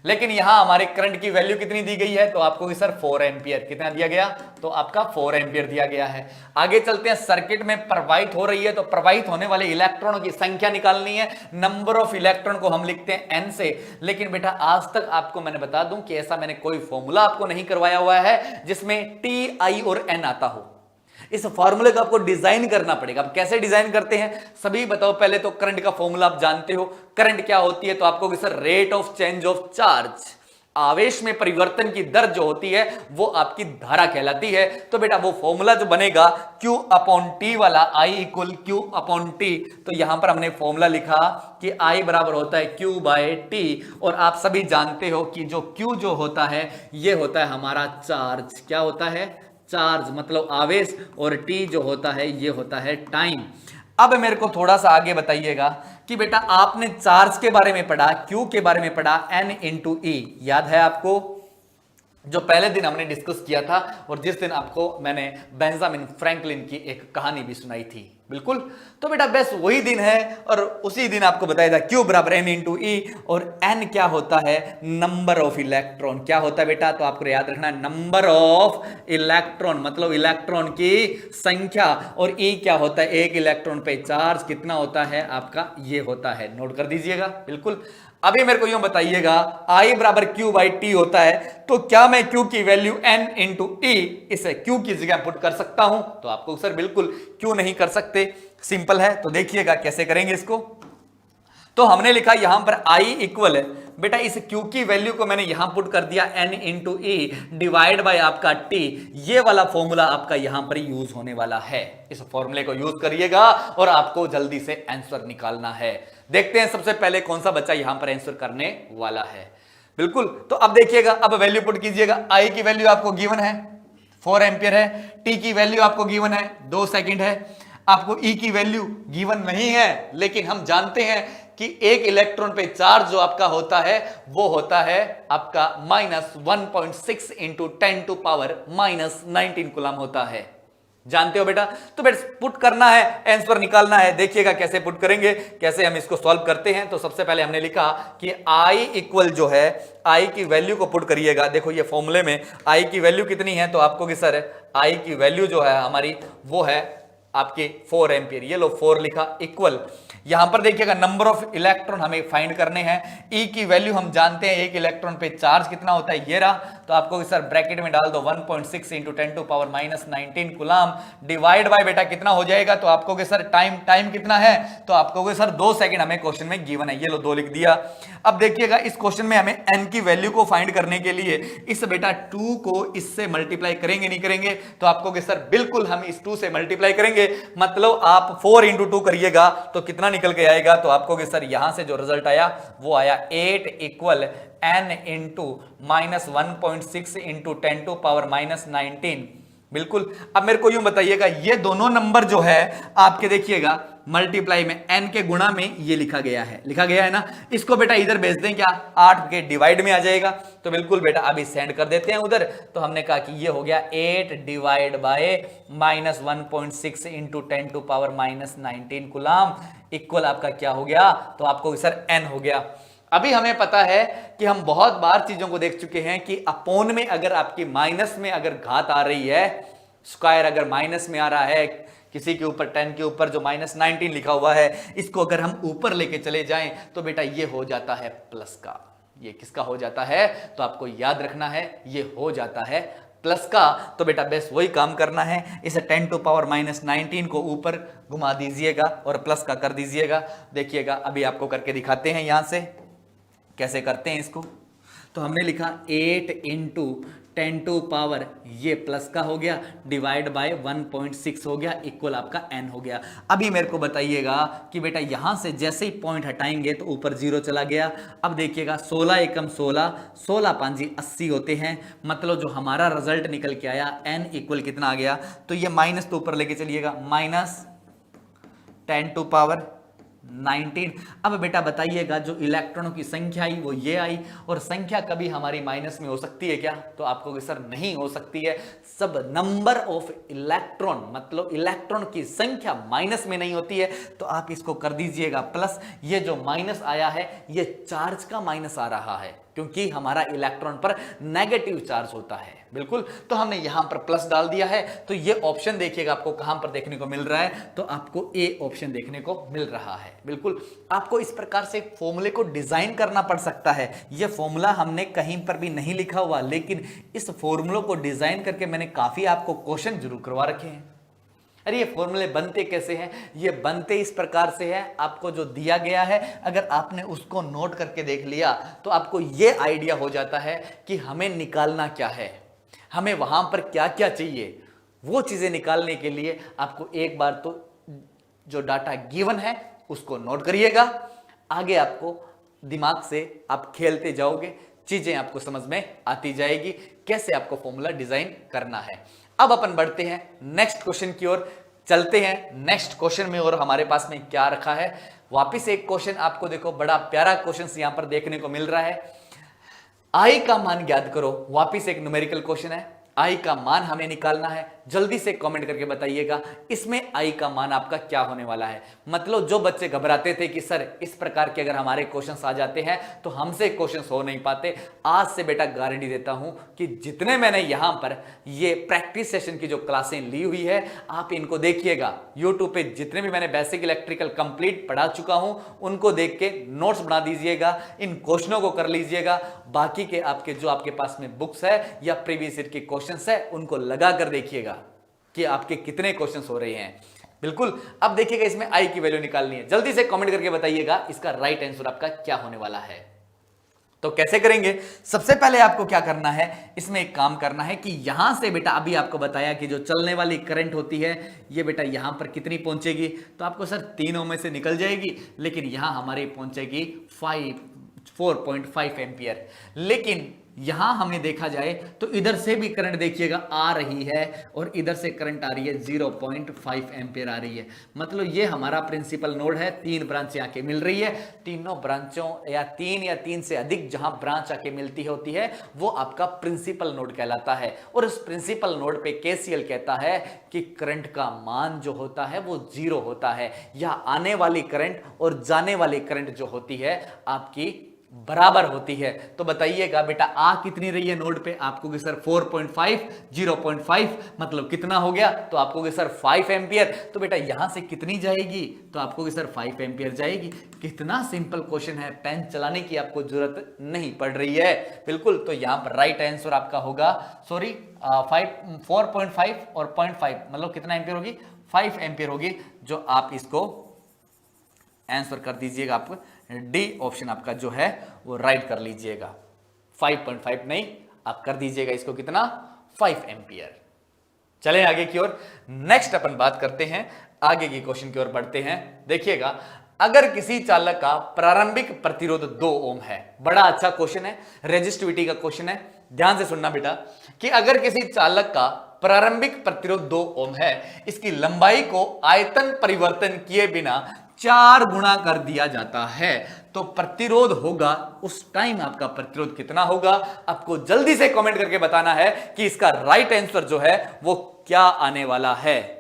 लेकिन यहां हमारे करंट की वैल्यू कितनी दी गई है, तो आपको सर 4 एम्पियर, कितना दिया गया, तो आपका 4 एम्पियर दिया गया है। आगे चलते हैं, सर्किट में प्रवाहित हो रही है तो प्रवाहित होने वाले इलेक्ट्रॉनों की संख्या निकालनी है। नंबर ऑफ इलेक्ट्रॉन को हम लिखते हैं n से। लेकिन बेटा आज तक आपको मैंने बता दूं कि ऐसा मैंने कोई फॉर्मूला आपको नहीं करवाया हुआ है जिसमें T I और N आता हो। इस फॉर्मूले को आपको डिजाइन करना पड़ेगा। अब कैसे डिजाइन करते हैं सभी बताओ। पहले तो करंट का फॉर्मूला आप जानते हो, करंट क्या होती है, तो आपको sir rate of change of charge, आवेश में परिवर्तन की दर जो होती है वो आपकी धारा कहलाती है। तो बेटा वो फॉर्मूला जो बनेगा Q अपॉन टी वाला, I equal Q upon T, तो यहां पर हमने फॉर्मूला लिखा कि I बराबर होता है Q बाय टी। और आप सभी जानते हो कि जो Q जो होता है ये होता है हमारा चार्ज, क्या होता है, चार्ज मतलब आवेश, और टी जो होता है ये होता है टाइम। अब मेरे को थोड़ा सा आगे बताइएगा कि बेटा आपने चार्ज के बारे में पढ़ा, क्यू के बारे में पढ़ा, N इंटू ई, याद है आपको, जो पहले दिन हमने डिस्कस किया था और जिस दिन आपको मैंने बेंजामिन फ्रैंकलिन की एक कहानी भी सुनाई थी, बिल्कुल। तो बेटा बस वही दिन है और उसी दिन आपको बताया था Q बराबर N इंटू ई, और N क्या होता है, नंबर ऑफ इलेक्ट्रॉन। क्या होता है बेटा, तो आपको याद रखना है नंबर ऑफ इलेक्ट्रॉन मतलब इलेक्ट्रॉन की संख्या, और E क्या होता है, एक इलेक्ट्रॉन पे चार्ज कितना होता है आपका, ये होता है, नोट कर दीजिएगा, बिल्कुल। अभी मेरे को यूं बताइएगा I बराबर Q बाई टी होता है, तो क्या मैं Q की वैल्यू N इंटू ई इसे Q की जगह पुट कर सकता हूं, तो आपको सर बिल्कुल क्यों नहीं कर सकते, सिंपल है। तो देखिएगा कैसे करेंगे इसको। तो हमने लिखा यहां पर I इक्वल है, बेटा इस Q की वैल्यू को मैंने यहां पुट कर दिया N into E divide by आपका T, ये वाला फॉर्मूला आपका यहां पर यूज होने वाला है। इस फॉर्मूले को यूज करिएगा और आपको जल्दी से आंसर निकालना है। देखते हैं सबसे पहले कौन सा बच्चा यहां पर आंसर करने वाला है, बिल्कुल। तो अब देखिएगा, अब वैल्यू पुट कीजिएगा। I की वैल्यू आपको गिवन है 4 एंपियर है, T की वैल्यू आपको गिवन है 2 सेकंड है, आपको E की वैल्यू गिवन नहीं है, लेकिन हम जानते हैं कि एक इलेक्ट्रॉन पे चार्ज जो आपका होता है वो होता है आपका -1.6 इंटू 10 टू पावर -19 कूलम होता है, जानते हो बेटा। तो बेटा पुट करना है, आंसर निकालना है। देखिएगा कैसे पुट करेंगे, कैसे हम इसको सॉल्व करते हैं। तो सबसे पहले हमने लिखा कि I इक्वल जो है, I की वैल्यू को पुट करिएगा। देखो ये फॉर्मूले में I की वैल्यू कितनी है, तो आपको कि सर I की वैल्यू जो है हमारी वो है आपके 4 एंपियर, ये लो 4 लिखा, इक्वल यहां पर देखिएगा नंबर ऑफ इलेक्ट्रॉन हमें फाइंड करने हैं। E की वैल्यू हम जानते हैं, एक इलेक्ट्रॉन पे चार्ज कितना होता है, ये रहा। तो आपको सर ब्रैकेट में डाल दो 1.6 into 10 to power -19 coulomb divide by बेटा कितना हो जाएगा, तो आपको सर टाइम कितना है, तो आपको सर 2 सेकंड हमें क्वेश्चन में गिवन है, ये लो 2 लिख दिया। अब देखिएगा इस क्वेश्चन में हमें N की वैल्यू को फाइंड करने के लिए इस बेटा 2 को इससे मल्टीप्लाई करेंगे, नहीं करेंगे, तो आपको सर बिल्कुल हम इस 2 से मल्टीप्लाई करेंगे। मतलब आप 4 इंटू 2 करिएगा तो कितना निकल के आएगा, तो आपको सर यहां से जो रिजल्ट आया वो आया 8 equal N into -1.6 into 10 to power -19, बिल्कुल। अब मेरे को यूं बताइएगा, ये दोनों नंबर जो है आपके देखिएगा मल्टीप्लाई में N के गुणा में ये लिखा गया है ना, इसको बेटा इधर भेज दें, क्या 8 के डिवाइड में आ जाएगा, तो बिल्कुल बेटा अभी सेंड कर देते हैं उधर। तो हमने कहा कि ये हो गया 8 divide by -1.6 into 10 to power -19 coulomb equal आपका क्या हो गया, तो आपको सर N हो गया। अभी हमें पता है कि हम बहुत बार चीजों को देख चुके हैं कि अपोन में अगर आपकी माइनस में अगर घात आ रही है, स्क्वायर अगर माइनस में आ रहा है, किसी के ऊपर 10 के ऊपर जो -19 लिखा हुआ है, इसको अगर हम ऊपर लेके चले जाएं तो बेटा ये हो जाता है प्लस का। ये किसका हो जाता है, तो आपको याद रखना है ये हो जाता है प्लस का। तो बेटा बस वही काम करना है, इसे 10 टू पावर -19 को ऊपर घुमा दीजिएगा और प्लस का कर दीजिएगा। देखिएगा अभी आपको करके दिखाते हैं यहां से कैसे करते हैं इसको। तो हमने लिखा 8 इंटू 10 टू पावर ये प्लस का हो गया डिवाइड बाय 1.6 हो गया इक्वल आपका N हो गया। अभी मेरे को बताइएगा कि बेटा यहां से जैसे ही पॉइंट हटाएंगे तो ऊपर 0 चला गया। अब देखिएगा 16 एकम 16, 16 पांजी 80 होते हैं, मतलब जो हमारा रिजल्ट निकल के आया N इक्वल कितना आ गया, तो ये माइनस तो ऊपर लेके चलिएगा -10 टू पावर 19। अब बेटा बताइएगा जो इलेक्ट्रॉनों की संख्या आई वो ये आई, और संख्या कभी हमारी माइनस में हो सकती है क्या, तो आपको सर नहीं हो सकती है। सब नंबर ऑफ इलेक्ट्रॉन मतलब इलेक्ट्रॉन की संख्या माइनस में नहीं होती है, तो आप इसको कर दीजिएगा प्लस। ये जो माइनस आया है ये चार्ज का माइनस आ रहा है, क्योंकि हमारा इलेक्ट्रॉन पर नेगेटिव चार्ज होता है, बिल्कुल। तो हमने यहां पर प्लस डाल दिया है। तो ये ऑप्शन देखिएगा आपको कहां पर देखने को मिल रहा है, तो आपको ए ऑप्शन देखने को मिल रहा है, बिल्कुल। आपको इस प्रकार से फॉर्मूले को डिजाइन करना पड़ सकता है। ये फॉर्मूला हमने कहीं पर भी नहीं लिखा हुआ, लेकिन इस फॉर्मूले को डिजाइन करके मैंने काफी आपको क्वेश्चन जरूर करवा रखे हैं। अरे ये फॉर्मूले बनते कैसे हैं? ये बनते इस प्रकार से है, आपको जो दिया गया है अगर आपने उसको नोट करके देख लिया तो आपको ये आइडिया हो जाता है कि हमें निकालना क्या है, हमें वहां पर क्या क्या चाहिए। वो चीजें निकालने के लिए आपको एक बार तो जो डाटा गिवन है उसको नोट करिएगा, आगे आपको दिमाग से आप खेलते जाओगे, चीजें आपको समझ में आती जाएगी कैसे आपको फॉर्मूला डिजाइन करना है। अब अपन बढ़ते हैं नेक्स्ट क्वेश्चन की ओर, चलते हैं नेक्स्ट क्वेश्चन में और हमारे पास में क्या रखा है। वापिस एक क्वेश्चन आपको देखो, बड़ा प्यारा क्वेश्चन यहां पर देखने को मिल रहा है। आई का मान ज्ञात करो। वापिस एक न्यूमेरिकल क्वेश्चन है, आई का मान हमें निकालना है। जल्दी से कमेंट करके बताइएगा इसमें आई का मान आपका क्या होने वाला है। मतलब जो बच्चे घबराते थे कि सर इस प्रकार के अगर हमारे क्वेश्चंस आ जाते हैं तो हमसे क्वेश्चंस हो नहीं पाते, आज से बेटा गारंटी देता हूं कि जितने मैंने यहां पर ये प्रैक्टिस सेशन की जो क्लासें ली हुई है आप इनको देखिएगा। यूट्यूब पे जितने भी मैंने बेसिक इलेक्ट्रिकल कंप्लीट पढ़ा चुका हूं उनको देख के नोट्स बना दीजिएगा, इन क्वेश्चनों को कर लीजिएगा। बाकी के आपके जो आपके पास में बुक्स है या प्रीवियस ईयर के क्वेश्चंस है उनको लगा कर देखिएगा कि आपके कितने क्वेश्चंस हो रहे हैं। बिल्कुल, अब देखिएगा इसमें आई की वैल्यू निकालनी है। जल्दी से कमेंट करके बताइएगा इसका राइट आंसर आपका क्या होने वाला है। तो कैसे करेंगे? सबसे पहले आपको क्या करना है, इसमें एक काम करना है कि यहां से बेटा अभी आपको बताया कि जो चलने वाली करंट होती है ये बेटा यहां पर कितनी पहुंचेगी, तो आपको सर 3 ओम में से निकल जाएगी, लेकिन यहां हमारे पहुंचेगी 4.5 एम्पियर। लेकिन यहां हमें देखा जाए तो इधर से भी करंट देखिएगा आ रही है और इधर से करंट आ रही है 0.5 एम्पियर आ रही है। मतलब ये हमारा प्रिंसिपल नोड है, 3 ब्रांचें आके मिल रही है। तीनों ब्रांचों या 3 से अधिक जहां ब्रांच आके मिलती होती है वो आपका प्रिंसिपल नोड कहलाता है। और उस प्रिंसिपल नोड पे केसीएल कहता है कि करंट का मान जो होता है वो 0 होता है, या आने वाली करंट और जाने वाली करंट जो होती है आपकी बराबर होती है। तो बताइएगा बेटा आ कितनी रही है नोड पे, आपको कि सर 4.5, 0.5 मतलब कितना हो गया, तो आपको कि सर 5 एम्पियर। तो बेटा यहां से कितनी जाएगी, तो आपको कि सर 5 एम्पियर जाएगी। कितना सिंपल क्वेश्चन है, पेन चलाने की आपको जरूरत नहीं पड़ रही है। बिल्कुल, तो यहां पर राइट आंसर आपका होगा 4.5 और 0.5 मतलब कितना एम्पियर होगी, 5 एम्पियर होगी। जो आप इसको आंसर कर दीजिएगा, आपको डी ऑप्शन आपका जो है वो राइट कर लीजिएगा। 5.5 नहीं, आप कर दीजिएगा इसको कितना, 5 एम्पियर। चलें आगे की ओर, नेक्स्ट अपन बात करते हैं, आगे की क्वेश्चन की ओर बढ़ते हैं। देखिएगा, अगर किसी चालक का प्रारंभिक प्रतिरोध 2 ओम है, बड़ा अच्छा क्वेश्चन है, रेजिस्टिविटी का क्वेश्चन है, ध्यान से सुनना बेटा, कि अगर किसी चालक का प्रारंभिक प्रतिरोध 2 ओम है, इसकी लंबाई को आयतन परिवर्तन किए बिना 4 गुणा कर दिया जाता है, तो प्रतिरोध होगा उस टाइम आपका प्रतिरोध कितना होगा। आपको जल्दी से कमेंट करके बताना है कि इसका राइट आंसर जो है वो क्या आने वाला है।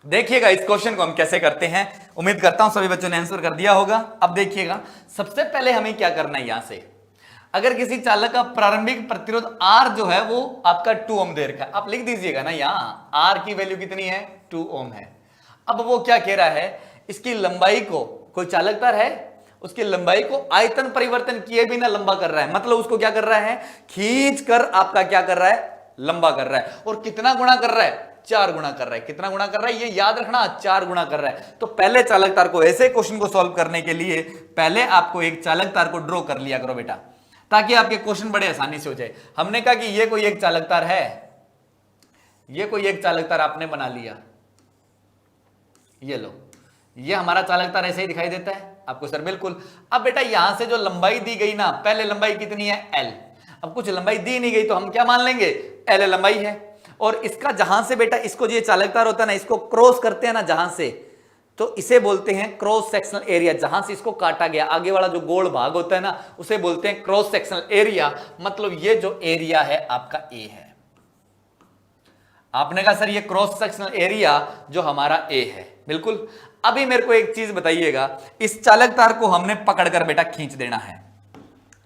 देखिएगा इस क्वेश्चन को हम कैसे करते हैं, उम्मीद करता हूं सभी बच्चों ने आंसर कर दिया होगा। अब देखिएगा, सबसे पहले हमें क्या करना है, यहां से अगर किसी चालक का प्रारंभिक प्रतिरोध R जो है वो आपका 2 ओम दे रखा है, आप लिख दीजिएगा ना, यहां R की वैल्यू कितनी है, 2 ओम है। अब वो क्या कह रहा है, इसकी लंबाई को, कोई चालक तार है, उसकी लंबाई को आयतन परिवर्तन किए बिना लंबा कर रहा है। मतलब उसको क्या कर रहा है, खींच कर आपका क्या कर रहा है, लंबा कर रहा है। और कितना गुणा कर रहा है, 4 गुणा कर रहा है। कितना गुणा कर रहा है, ये याद रखना, 4 गुणा कर रहा है। तो पहले चालक तार को, ऐसे क्वेश्चन को सॉल्व करने के लिए पहले आपको एक चालक तार को ड्रॉ कर लिया करो बेटा, ताकि आपके क्वेश्चन बड़े आसानी से हो जाए। हमने कहा कि ये कोई एक चालक तार है, ये कोई एक चालक तार आपने बना लिया, ये लो, ये हमारा चालक तार ऐसे ही दिखाई देता है आपको सर, बिल्कुल। अब बेटा यहां से जो लंबाई दी गई ना, पहले लंबाई कितनी है, L। अब कुछ लंबाई दी नहीं गई तो हम क्या मान लेंगे, L लंबाई है। और इसका जहां से बेटा इसको ये चालक तार होता है ना, इसको क्रॉस करते हैं ना जहां से, तो इसे बोलते हैं क्रॉस सेक्शनल एरिया। जहां से इसको काटा गया आगे वाला जो गोल भाग होता है ना, उसे बोलते हैं क्रॉस सेक्शनल एरिया। मतलब ये जो एरिया है आपका ए है। आपने कहा सर ये क्रॉस सेक्शनल एरिया जो हमारा ए है, बिल्कुल। अभी मेरे को एक चीज बताइएगा, इस चालक तार को हमने पकड़कर बेटा खींच देना है,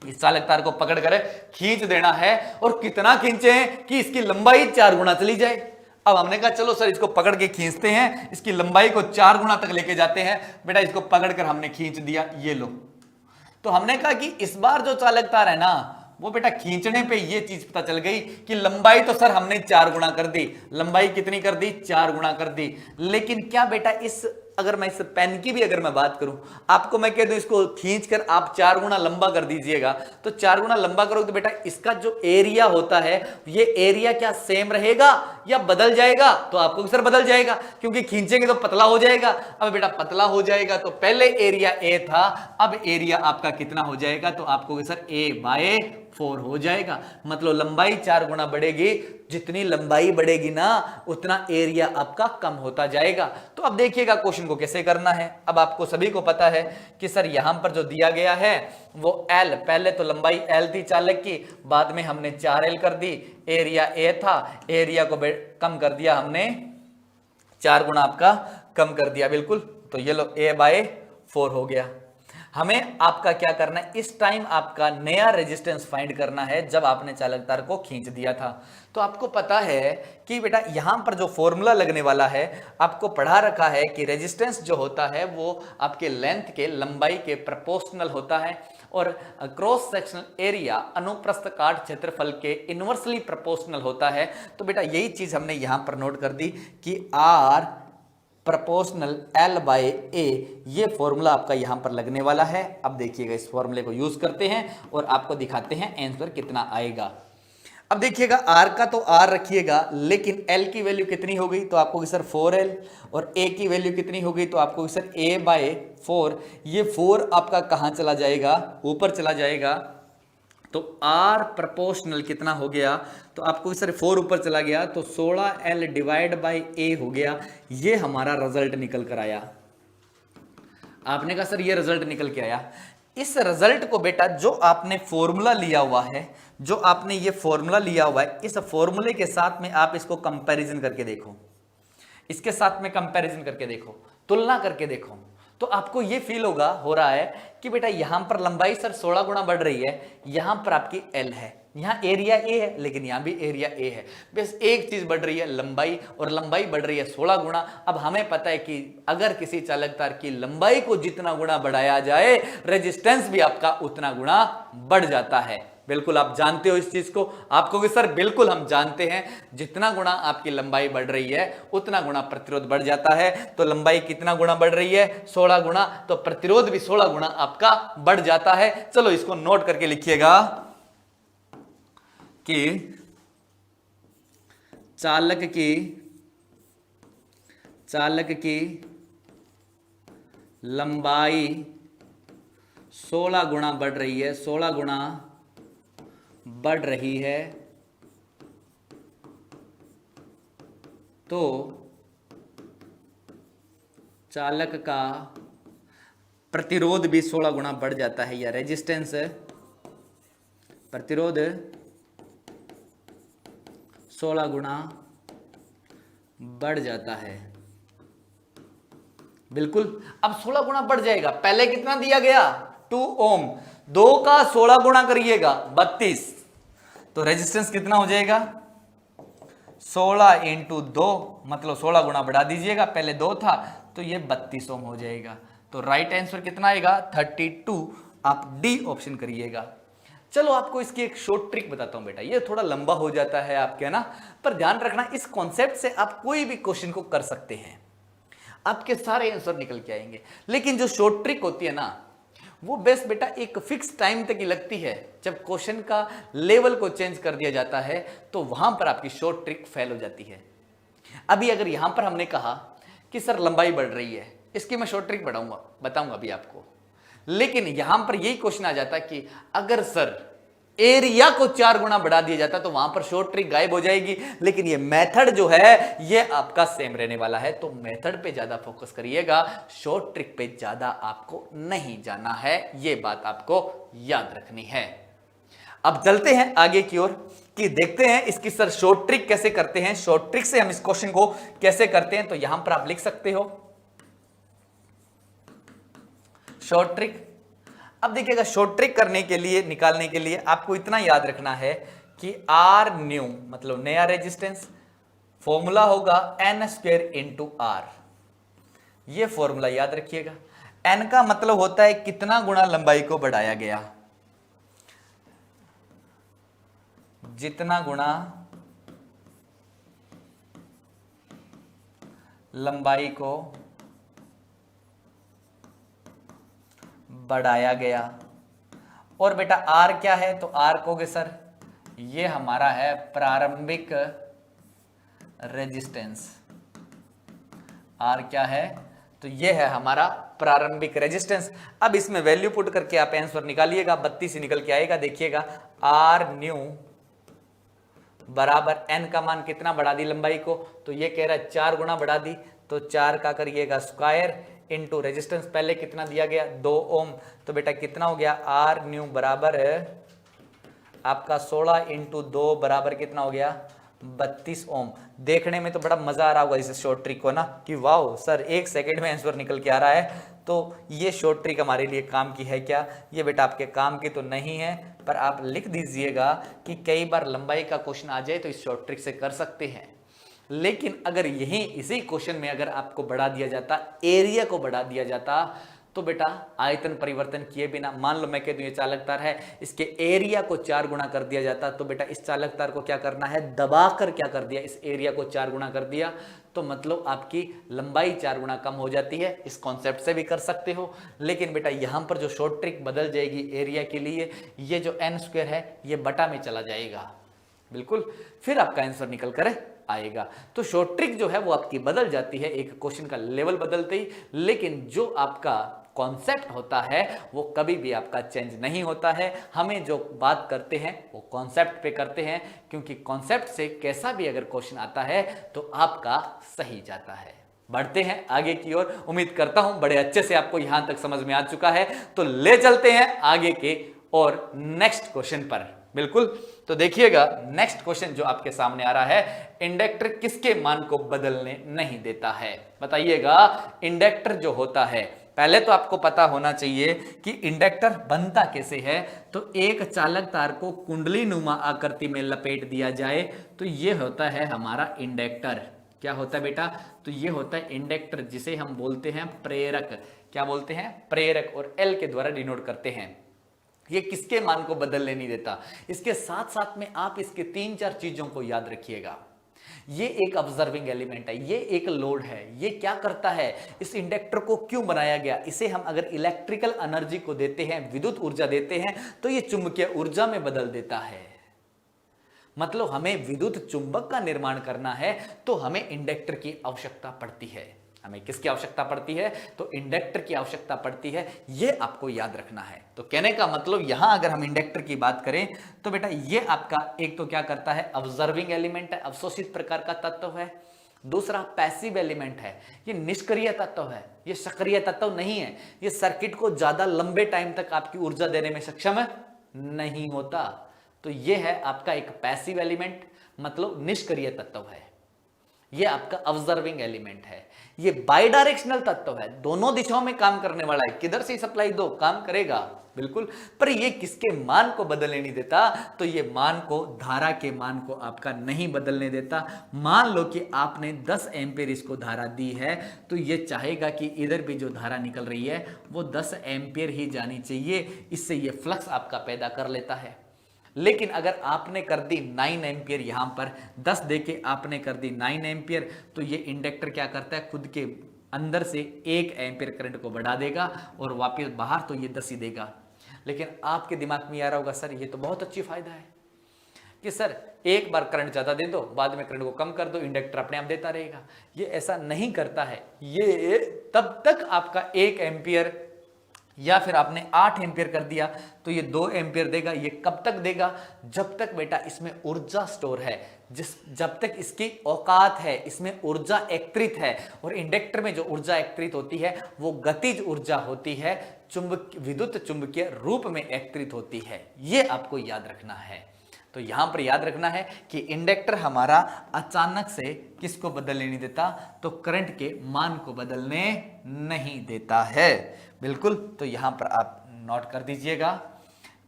इस चालक तार को पकड़कर खींच देना है। और कितना खींचे हैं कि इसकी लंबाई 4 गुना चली जाए। अब हमने कहा चलो सर इसको पकड़ के खींचते हैं, इसकी लंबाई को 4 गुना तक लेके जाते हैं। बेटा इसको पकड़कर हमने खींच दिया, ये लो। तो हमने कहा कि इस बार जो चालक तार है ना, वो बेटा खींचने पे ये चीज पता चल गई कि लंबाई तो सर हमने 4 गुना कर दी। लंबाई कितनी कर दी? 4 गुना कर दी। लेकिन क्या बेटा इस, अगर मैं इस पेन की भी अगर मैं बात करूं, आपको मैं कह दूं इसको खींचकर आप 4 गुना लंबा कर दीजिएगा, तो 4 गुना लंबा करोगे तो बेटा इसका जो एरिया होता है, ये एरिया क्या सेम रहेगा या बदल जाएगा? तो आपको सर बदल जाएगा, क्योंकि खींचेंगे तो पतला हो जाएगा। अब बेटा पतला हो जाएगा तो पहले एरिया ए था, अब एरिया आपका कितना हो जाएगा? तो आपको सर A/4 हो जाएगा। मतलब लंबाई 4 गुना बढ़ेगी, जितनी लंबाई बढ़ेगी ना उतना एरिया आपका कम होता जाएगा। तो अब देखिएगा क्वेश्चन को कैसे करना है। अब आपको सभी को पता है कि सर यहां पर जो दिया गया है वो L, पहले तो लंबाई L थी चालक की, बाद में हमने 4L कर दी। एरिया A था, एरिया को कम कर दिया हमने, 4 गुना आपका कम कर दिया, बिल्कुल। तो ये लो A/4 हो गया। हमें आपका क्या करना है, इस टाइम आपका नया रेजिस्टेंस फाइंड करना है जब आपने चालक तार को खींच दिया था। तो आपको पता है कि बेटा यहां पर जो फॉर्मूला लगने वाला है, आपको पढ़ा रखा है कि रेजिस्टेंस जो होता है वो आपके लेंथ के, लंबाई के प्रोपोर्शनल होता है, और क्रॉस सेक्शनल एरिया अनुप्रस्थ काट क्षेत्रफल के इनवर्सली प्रोपोर्शनल होता है। तो बेटा यही चीज हमने यहां पर नोट कर दी कि R प्रोपोर्शनल L/A, ये फॉर्मूला आपका यहां पर लगने वाला है। अब देखिएगा इस फॉर्मूले को यूज करते हैं और आपको दिखाते हैं आंसर कितना आएगा। अब देखिएगा R का तो R रखिएगा, लेकिन L की वैल्यू कितनी हो गई? तो आपको सर 4L, और A की वैल्यू कितनी हो गई? तो आपको सर A/4। ये 4 आपका कहां चला जाएगा? ऊपर चला जाएगा। तो R प्रोपोर्शनल कितना हो गया? तो आपको सर 4 ऊपर चला गया, तो 16L डिवाइड बाई A हो गया। ये हमारा रिजल्ट निकल कर आया। आपने कहा सर ये रिजल्ट निकल के आया। इस रिजल्ट को बेटा जो आपने फॉर्मूला लिया हुआ है, जो आपने ये फॉर्मूला लिया हुआ है, इस फॉर्मूले के साथ में आप इसको कंपैरिजन करके देखो, इसके साथ में कंपैरिजन करके देखो, तुलना करके देखो, तो आपको ये फील होगा, हो रहा है कि बेटा यहां पर लंबाई सर 16 गुना बढ़ रही है, यहां पर आपकी L है, यहां एरिया A है, लेकिन यहां भी एरिया A है। बस एक चीज बढ़ रही है लंबाई, और लंबाई बढ़ रही है 16 गुना। अब हमें पता है कि अगर किसी चालक तार की लंबाई को जितना गुना बढ़ाया जाए, रेजिस्टेंस भी आपका उतना गुना बढ़ जाता है। बिल्कुल आप जानते हो इस चीज को। आपको कि सर बिल्कुल हम जानते हैं, जितना गुना आपकी लंबाई बढ़ रही है उतना गुना प्रतिरोध बढ़ जाता है। तो लंबाई कितना गुना बढ़ रही है? 16 गुना, तो प्रतिरोध भी 16 गुना आपका बढ़ जाता है। चलो इसको नोट करके लिखिएगा कि चालक की लंबाई 16 गुना बढ़ रही है, 16 गुना बढ़ रही है, तो चालक का प्रतिरोध भी 16 गुना बढ़ जाता है, या रेजिस्टेंस, प्रतिरोध 16 गुना बढ़ जाता है। बिल्कुल, अब 16 गुना बढ़ जाएगा। पहले कितना दिया गया? 2 ओम, 2 का 16 गुना करिएगा 32, तो रेजिस्टेंस कितना हो जाएगा? 16 × 2, मतलब 16 गुना बढ़ा दीजिएगा, पहले 2 था तो ये 32 ओम हो जाएगा। तो राइट आंसर कितना आएगा? 32। आप डी ऑप्शन करिएगा। चलो आपको इसकी एक शॉर्ट ट्रिक बताता हूं बेटा, ये थोड़ा लंबा हो जाता है आपके ना, पर ध्यान रखना इस कॉन्सेप्ट से आप कोई भी क्वेश्चन को कर सकते हैं, आपके सारे आंसर निकल के आएंगे। लेकिन जो शॉर्ट ट्रिक होती है ना, वो बेस्ट बेटा एक फिक्स टाइम तक ही लगती है। जब क्वेश्चन का लेवल को चेंज कर दिया जाता है तो वहां पर आपकी शॉर्ट ट्रिक फेल हो जाती है। अभी अगर यहां पर हमने कहा कि सर लंबाई बढ़ रही है, इसकी मैं शॉर्ट ट्रिक बताऊंगा अभी आपको, लेकिन यहां पर यही क्वेश्चन आ जाता है कि अगर सर एरिया को 4 गुना बढ़ा दिया जाता तो वहां पर शॉर्ट ट्रिक गायब हो जाएगी। लेकिन ये मेथड जो है ये आपका सेम रहने वाला है, तो मेथड पे ज्यादा फोकस करिएगा, शॉर्ट ट्रिक पे ज्यादा आपको नहीं जाना है, ये बात आपको याद रखनी है। अब चलते हैं आगे की ओर कि देखते हैं इसकी सर शॉर्ट ट्रिक कैसे करते हैं, शॉर्ट ट्रिक से हम इस क्वेश्चन को कैसे करते हैं। तो यहां पर आप लिख सकते हो शॉर्ट ट्रिक। अब देखिएगा शॉर्ट ट्रिक करने के लिए, निकालने के लिए आपको इतना याद रखना है कि आर न्यू मतलब नया रेजिस्टेंस, फॉर्मूला होगा एन स्क्वायर इंटू आर। ये फॉर्मूला याद रखिएगा। एन का मतलब होता है कितना गुना लंबाई को बढ़ाया गया, जितना गुना लंबाई को बढ़ाया गया। और बेटा आर क्या है, तो आर कहोगे सर ये हमारा है प्रारंभिक रेजिस्टेंस। आर क्या है, तो ये है हमारा प्रारंभिक रेजिस्टेंस। अब इसमें वैल्यू पुट करके आप आंसर निकालिएगा, 32 ही निकल के आएगा। देखिएगा आर न्यू बराबर एन का मान कितना बढ़ा दी लंबाई को, तो ये कह रहा है 4 गुना बढ़ा दी, तो 4 का करिएगा स्क्वायर इंटू रेजिस्टेंस पहले कितना दिया गया 2 ओम, तो बेटा कितना हो गया आर न्यू बराबर आपका 16 इंटू 2 बराबर कितना हो गया 32 ओम। देखने में तो बड़ा मजा आ रहा होगा इस शॉर्ट ट्रिक को ना, कि वाओ सर 1 सेकंड में आंसर निकल के आ रहा है। तो ये शॉर्ट ट्रिक हमारे लिए काम की है क्या? ये बेटा आपके काम की तो नहीं है, पर आप लिख दीजिएगा कि कई बार लंबाई का क्वेश्चन आ जाए तो इस शॉर्ट ट्रिक से कर सकते हैं। लेकिन अगर यही इसी क्वेश्चन में अगर आपको बढ़ा दिया जाता, एरिया को बढ़ा दिया जाता, तो बेटा आयतन परिवर्तन किए बिना, मान लो मैं कह दूं ये चालक तार है, इसके एरिया को 4 गुना कर दिया जाता, तो बेटा इस चालक तार को क्या करना है, दबाकर क्या कर दिया, इस एरिया को 4 गुना कर दिया, तो मतलब आपकी लंबाई 4 गुना कम हो जाती है। इस कॉन्सेप्ट से भी कर सकते हो। लेकिन बेटा यहां पर जो शॉर्ट ट्रिक बदल जाएगी एरिया के लिए, ये जो एन स्क्वायर है ये बटा में चला जाएगा, बिल्कुल, फिर आपका आंसर निकल कर आएगा। तो शॉर्ट ट्रिक जो है वो आपकी बदल जाती है एक क्वेश्चन का लेवल बदलते ही, लेकिन जो आपका कॉन्सेप्ट होता है वो कभी भी आपका चेंज नहीं होता है। हमें जो बात करते हैं वो कॉन्सेप्ट पे करते हैं, क्योंकि कॉन्सेप्ट से कैसा भी अगर क्वेश्चन आता है तो आपका सही जाता है। बढ़ते हैं आगे की ओर। उम्मीद करता हूं बड़े अच्छे से आपको यहां तक समझ में आ चुका है, तो ले चलते हैं आगे के और नेक्स्ट क्वेश्चन पर। बिल्कुल, तो देखिएगा नेक्स्ट क्वेश्चन जो आपके सामने आ रहा है, इंडक्टर किसके मान को बदलने नहीं देता है? बताइएगा इंडक्टर जो होता है, पहले तो आपको पता होना चाहिए कि इंडक्टर बनता कैसे है। तो एक चालक तार को कुंडली नुमा आकृति में लपेट दिया जाए तो ये होता है हमारा इंडक्टर। क्या होता है बेटा? तो ये होता है इंडक्टर, जिसे हम बोलते हैं प्रेरक। क्या बोलते हैं? प्रेरक, और एल के द्वारा डिनोट करते हैं। ये किसके मान को बदलने नहीं देता? इसके साथ साथ में आप इसके 3-4 चीजों को याद रखिएगा। ये एक ऑब्जर्विंग एलिमेंट है, ये एक लोड है। ये क्या करता है, इस इंडक्टर को क्यों बनाया गया, इसे हम अगर इलेक्ट्रिकल एनर्जी को देते हैं, विद्युत ऊर्जा देते हैं, तो ये चुंबकीय ऊर्जा में बदल देता है। मतलब हमें विद्युत चुंबक का निर्माण करना है तो हमें इंडक्टर की आवश्यकता पड़ती है। हमें किसकी आवश्यकता पड़ती है? तो इंडक्टर की आवश्यकता पड़ती है। ये आपको याद रखना है। तो कहने का मतलब यहां अगर हम इंडक्टर की बात करें तो बेटा ये आपका एक तो क्या करता है, ऑब्जर्विंग एलिमेंट है, अवशोषित प्रकार का तत्व है। दूसरा पैसिव एलिमेंट है, ये निष्क्रिय तत्व है, ये सक्रिय तत्व नहीं है। ये सर्किट को ज्यादा लंबे टाइम तक आपकी ऊर्जा देने में सक्षम नहीं होता। तो ये है आपका एक पैसिव एलिमेंट, मतलब निष्क्रिय तत्व है। ये आपका ऑब्जर्विंग एलिमेंट है। ये बाई डायरेक्शनल तत्व है, दोनों दिशाओं में काम करने वाला है। किधर से सप्लाई दो काम करेगा, बिल्कुल। पर ये किसके मान को बदलने नहीं देता? तो ये मान को, धारा के मान को आपका नहीं बदलने देता। मान लो कि आपने 10 एम्पियर इसको धारा दी है, तो ये चाहेगा कि इधर भी जो धारा निकल रही है वो 10 एम्पियर ही जानी चाहिए। इससे ये फ्लक्स आपका पैदा कर लेता है। लेकिन अगर आपने कर दी 9 एम्पियर, यहां पर 10 देके आपने कर दी 9 एम्पियर, तो ये इंडक्टर क्या करता है, खुद के अंदर से 1 एम्पियर करंट को बढ़ा देगा और वापस बाहर तो ये 10 ही देगा। लेकिन आपके दिमाग में आ रहा होगा सर ये तो बहुत अच्छी फायदा है कि सर एक बार करंट ज्यादा दे दो, बाद में करंट को कम कर दो, इंडक्टर अपने आप देता रहेगा। ये ऐसा नहीं करता है। ये तब तक आपका 1 एम्पियर या फिर आपने 8 एम्पियर कर दिया तो ये 2 एम्पियर देगा। ये कब तक देगा? जब तक बेटा इसमें ऊर्जा स्टोर है, जब तक इसकी औकात है, इसमें ऊर्जा एकत्रित है। और इंडक्टर में जो ऊर्जा एकत्रित होती है वो गतिज ऊर्जा होती है, विद्युत चुंबकीय रूप में एकत्रित होती है। ये आपको याद रखना है। तो यहां पर याद रखना है कि इंडक्टर हमारा अचानक से किसको बदलने नहीं देता? तो करंट के मान को बदलने नहीं देता है। बिल्कुल। तो यहां पर आप नोट कर दीजिएगा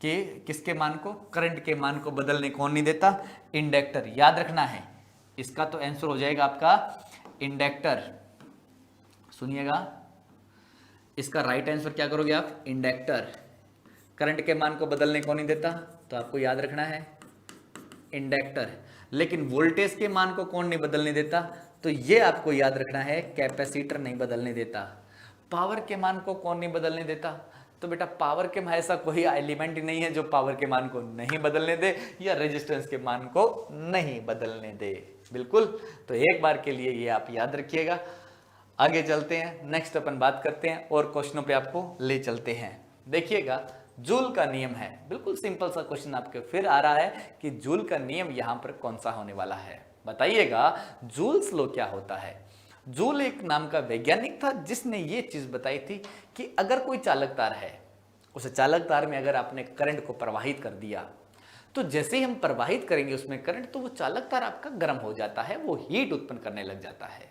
कि किसके मान को? करंट के मान को बदलने कौन नहीं देता? इंडक्टर। याद रखना है। इसका तो आंसर हो जाएगा आपका इंडक्टर। सुनिएगा, इसका राइट आंसर क्या करोगे आप? इंडक्टर। करंट के मान को बदलने कौन नहीं देता? तो आपको याद रखना है इंडक्टर। लेकिन वोल्टेज के मान को कौन नहीं बदलने देता? तो ये आपको याद रखना है कैपेसिटर नहीं बदलने देता। पावर के मान को कौन नहीं बदलने देता? तो बेटा पावर के में ऐसा कोई एलिमेंट ही नहीं है जो पावर के मान को नहीं बदलने दे या रेजिस्टेंस के मान को नहीं बदलने दे। बिल्कुल। तो एक बार के लिए ये आप याद रखिएगा। आगे चलते हैं, नेक्स्ट अपन बात करते हैं और क्वेश्चनों पे आपको ले चलते हैं। देखिएगा, जूल का नियम है। बिल्कुल सिंपल सा क्वेश्चन आपके फिर आ रहा है कि जूल का नियम यहां पर कौन सा होने वाला है? बताइएगा, जूल्स लॉ क्या होता है? जूल एक नाम का वैज्ञानिक था जिसने ये चीज बताई थी कि अगर कोई चालक तार है, उस चालक तार में अगर आपने करंट को प्रवाहित कर दिया तो जैसे ही हम प्रवाहित करेंगे उसमें करंट, तो वो चालक तार आपका गर्म हो जाता है, वो हीट उत्पन्न करने लग जाता है।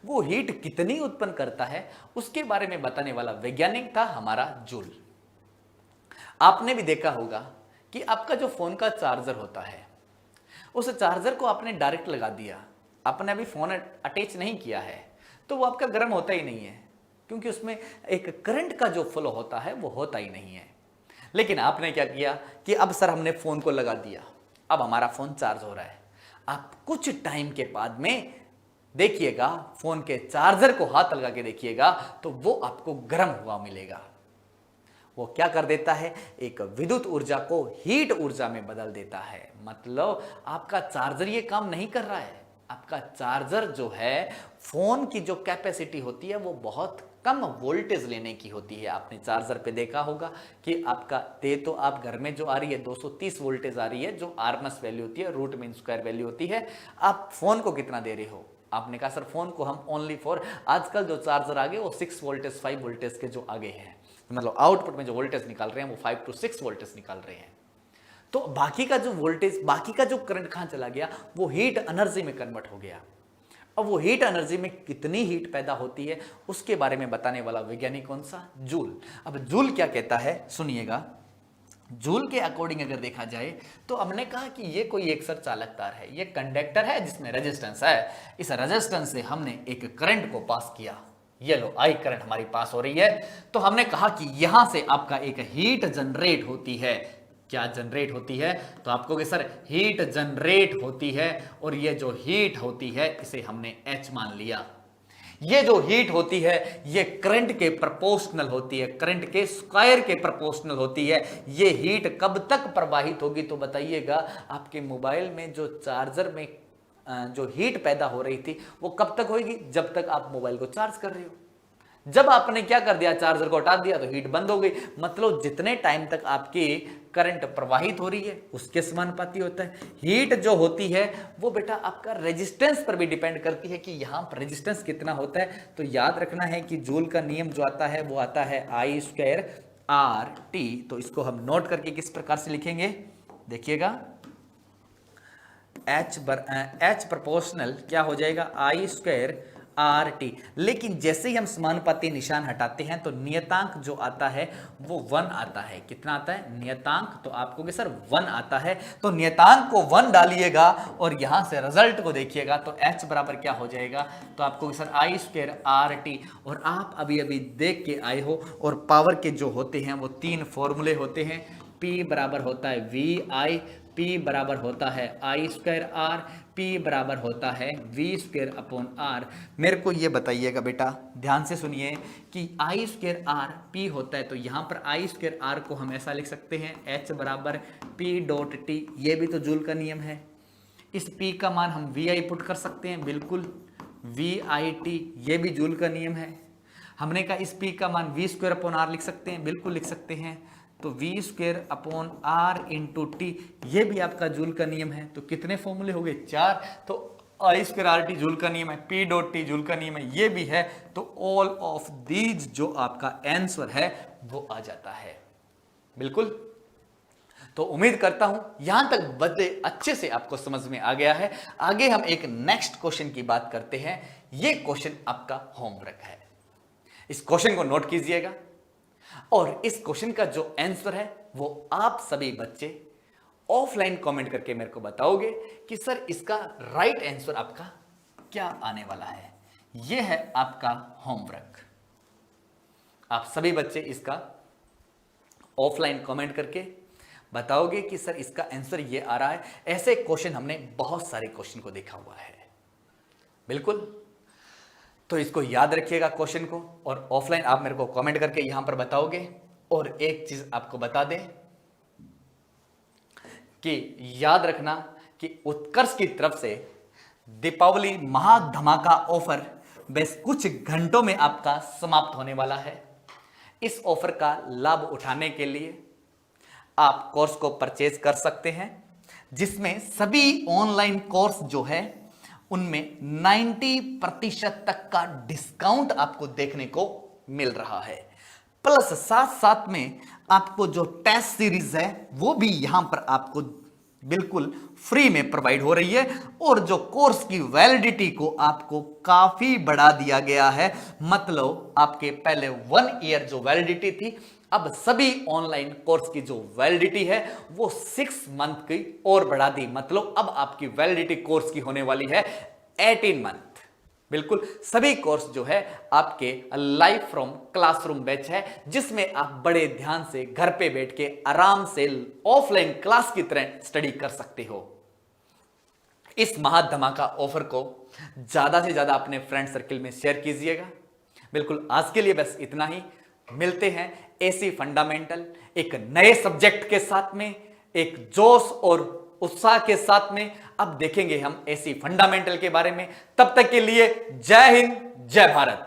वो हीट कितनी उत्पन्न करता है उसके बारे में बताने वाला वैज्ञानिक था हमारा जूल। आपने भी देखा होगा कि आपका जो फोन का चार्जर होता है, उस चार्जर को आपने डायरेक्ट लगा दिया, आपने अभी फोन अटैच नहीं किया है, तो वो आपका गर्म होता ही नहीं है, क्योंकि उसमें एक करंट का जो फ्लो होता है वो होता ही नहीं है। लेकिन आपने क्या किया कि अब सर हमने फोन को लगा दिया, अब हमारा फोन चार्ज हो रहा है। आप कुछ टाइम के बाद में देखिएगा, फोन के चार्जर को हाथ लगा के देखिएगा तो वो आपको गर्म हुआ मिलेगा। वो क्या कर देता है? एक विद्युत ऊर्जा को हीट ऊर्जा में बदल देता है। मतलब आपका चार्जर ये काम नहीं कर रहा है। आपका चार्जर जो है, फोन की जो कैपेसिटी होती है वो बहुत कम वोल्टेज लेने की होती है। आपने चार्जर पे देखा होगा कि आपका तो आप घर में जो आ रही है 230 वोल्टेज आ रही है, जो आरएमएस वैल्यू होती है, रूट मीन स्क्वायर वैल्यू होती है। आप फोन को कितना दे रहे हो? आपने कहा सर फोन को हम ओनली फॉर, आजकल जो चार्जर आ गए वो 6 वोल्टेज 5 वोल्टेज के जो आगे हैं, मतलब आउटपुट में जो वोल्टेज निकाल रहे हैं वो 5 to 6 वोल्टेज निकाल रहे हैं। तो बाकी का जो वोल्टेज, बाकी का जो करंट कहां चला गया? वो हीट एनर्जी में कन्वर्ट हो गया। अब वो हीट एनर्जी में कितनी हीट पैदा होती है उसके बारे में बताने वाला वैज्ञानिक कौन सा? जूल। अब जूल क्या कहता है सुनिएगा। जूल के अकॉर्डिंग अगर देखा जाए तो हमने कहा कि ये कोई एक सर चालक तार है, ये कंडक्टर है जिसमें रेजिस्टेंस है। इस रेजिस्टेंस से हमने एक करंट को पास किया, ये लो आई करंट हमारी पास हो रही है। तो हमने कहा कि यहां से आपका एक हीट जनरेट होती है। क्या जनरेट होती है? तो आपको कि सर हीट जनरेट होती है, और ये जो हीट होती है इसे हमने H मान लिया। ये जो हीट होती है ये करंट के प्रोपोर्शनल होती है, करंट के स्क्वायर के प्रोपोर्शनल होती है। ये हीट कब तक प्रवाहित होगी? तो बताइएगा, आपके मोबाइल में जो चार्जर में जो हीट पैदा हो रही थी वो कब तक होगी? जब तक आप मोबाइल को चार्ज कर रहे हो। जब आपने क्या कर दिया, चार्जर को हटा दिया, तो हीट बंद हो गई। मतलब जितने टाइम तक आपकी करंट प्रवाहित हो रही है उसके समानुपाती होता है। हीट जो होती है वो बेटा आपका रेजिस्टेंस पर भी डिपेंड करती है कि यहां पर रेजिस्टेंस कितना होता है। तो याद रखना है कि जूल का नियम जो आता है वो आता है I²RT। तो इसको हम नोट करके किस प्रकार से लिखेंगे? देखिएगा, H प्रोपोर्शनल क्या हो जाएगा? I²RT। लेकिन जैसे ही हम समानुपाती निशान हटाते हैं तो नियतांक जो आता है वो 1 आता है। कितना आता है नियतांक? तो आपको कि सर 1 आता है। तो नियतांक को 1 डालिएगा और यहां से रिजल्ट को देखिएगा तो H बराबर क्या हो जाएगा? तो आपको कि सर I²RT। और आप अभी अभी देख के आए हो, और पावर के जो होते हैं वो 3 फॉर्मूले होते हैं। P बराबर होता है VI, P बराबर होता है I²R, P बराबर होता है V²/R। मेरे को ये बताइएगा बेटा, ध्यान से सुनिए कि I²R P होता है, तो यहाँ पर I²R को हम ऐसा लिख सकते हैं H बराबर P.T। ये भी तो जूल का नियम है। इस P का मान हम VI पुट कर सकते हैं, बिल्कुल VIT, ये भी जूल का नियम है। हमने कहा इस P का मान v स्क्वायर अपॉन आर लिख सकते हैं, बिल्कुल लिख सकते हैं। तो v square upon R into T, ये भी आपका जूल का नियम है। तो कितने फॉर्मूले हो गए? 4। तो आई स्क्वायर आर टी जूल का नियम है, पी डॉट टी जूल का नियम है, ये भी है। तो ऑल ऑफ दीज जो आपका आंसर है वो आ जाता है। बिल्कुल। तो उम्मीद करता हूं यहां तक बड़े अच्छे से आपको समझ में आ गया है। आगे हम एक नेक्स्ट क्वेश्चन की बात करते हैं। ये क्वेश्चन आपका होमवर्क है, इस क्वेश्चन को नोट कीजिएगा और इस क्वेश्चन का जो आंसर है वो आप सभी बच्चे ऑफलाइन कमेंट करके मेरे को बताओगे कि सर इसका राइट आंसर आपका क्या आने वाला है। यह है आपका होमवर्क। आप सभी बच्चे इसका ऑफलाइन कमेंट करके बताओगे कि सर इसका आंसर ये आ रहा है। ऐसे क्वेश्चन हमने बहुत सारे क्वेश्चन को देखा हुआ है। बिल्कुल। तो इसको याद रखिएगा क्वेश्चन को, और ऑफलाइन आप मेरे को कमेंट करके यहां पर बताओगे। और एक चीज आपको बता दें कि याद रखना कि उत्कर्ष की तरफ से दीपावली महाधमाका ऑफर बस कुछ घंटों में आपका समाप्त होने वाला है। इस ऑफर का लाभ उठाने के लिए आप कोर्स को परचेज कर सकते हैं, जिसमें सभी ऑनलाइन कोर्स जो है उनमें 90% तक का डिस्काउंट आपको देखने को मिल रहा है। प्लस साथ साथ में आपको जो टेस्ट सीरीज है वो भी यहां पर आपको बिल्कुल फ्री में प्रोवाइड हो रही है। और जो कोर्स की वैलिडिटी को आपको काफी बढ़ा दिया गया है। मतलब आपके पहले 1 ईयर जो वैलिडिटी थी, अब सभी ऑनलाइन कोर्स की जो वैलिडिटी है वो 6 मंथ की और बढ़ा दी। मतलब अब आपकी वैलिडिटी कोर्स की होने वाली है 18 मंथ। बिल्कुल। सभी कोर्स जो है आपके लाइव फ्रॉम क्लासरूम बैच है, जिसमें आप बड़े ध्यान से घर पे बैठ के आराम से ऑफलाइन क्लास की तरह स्टडी कर सकते हो। इस महाधमाका ऑफर को ज्यादा से ज्यादा अपने फ्रेंड सर्किल में शेयर कीजिएगा। बिल्कुल। आज के लिए बस इतना ही। मिलते हैं एसी फंडामेंटल एक नए सब्जेक्ट के साथ में, एक जोश और उत्साह के साथ में। अब देखेंगे हम एसी फंडामेंटल के बारे में। तब तक के लिए जय हिंद, जय भारत।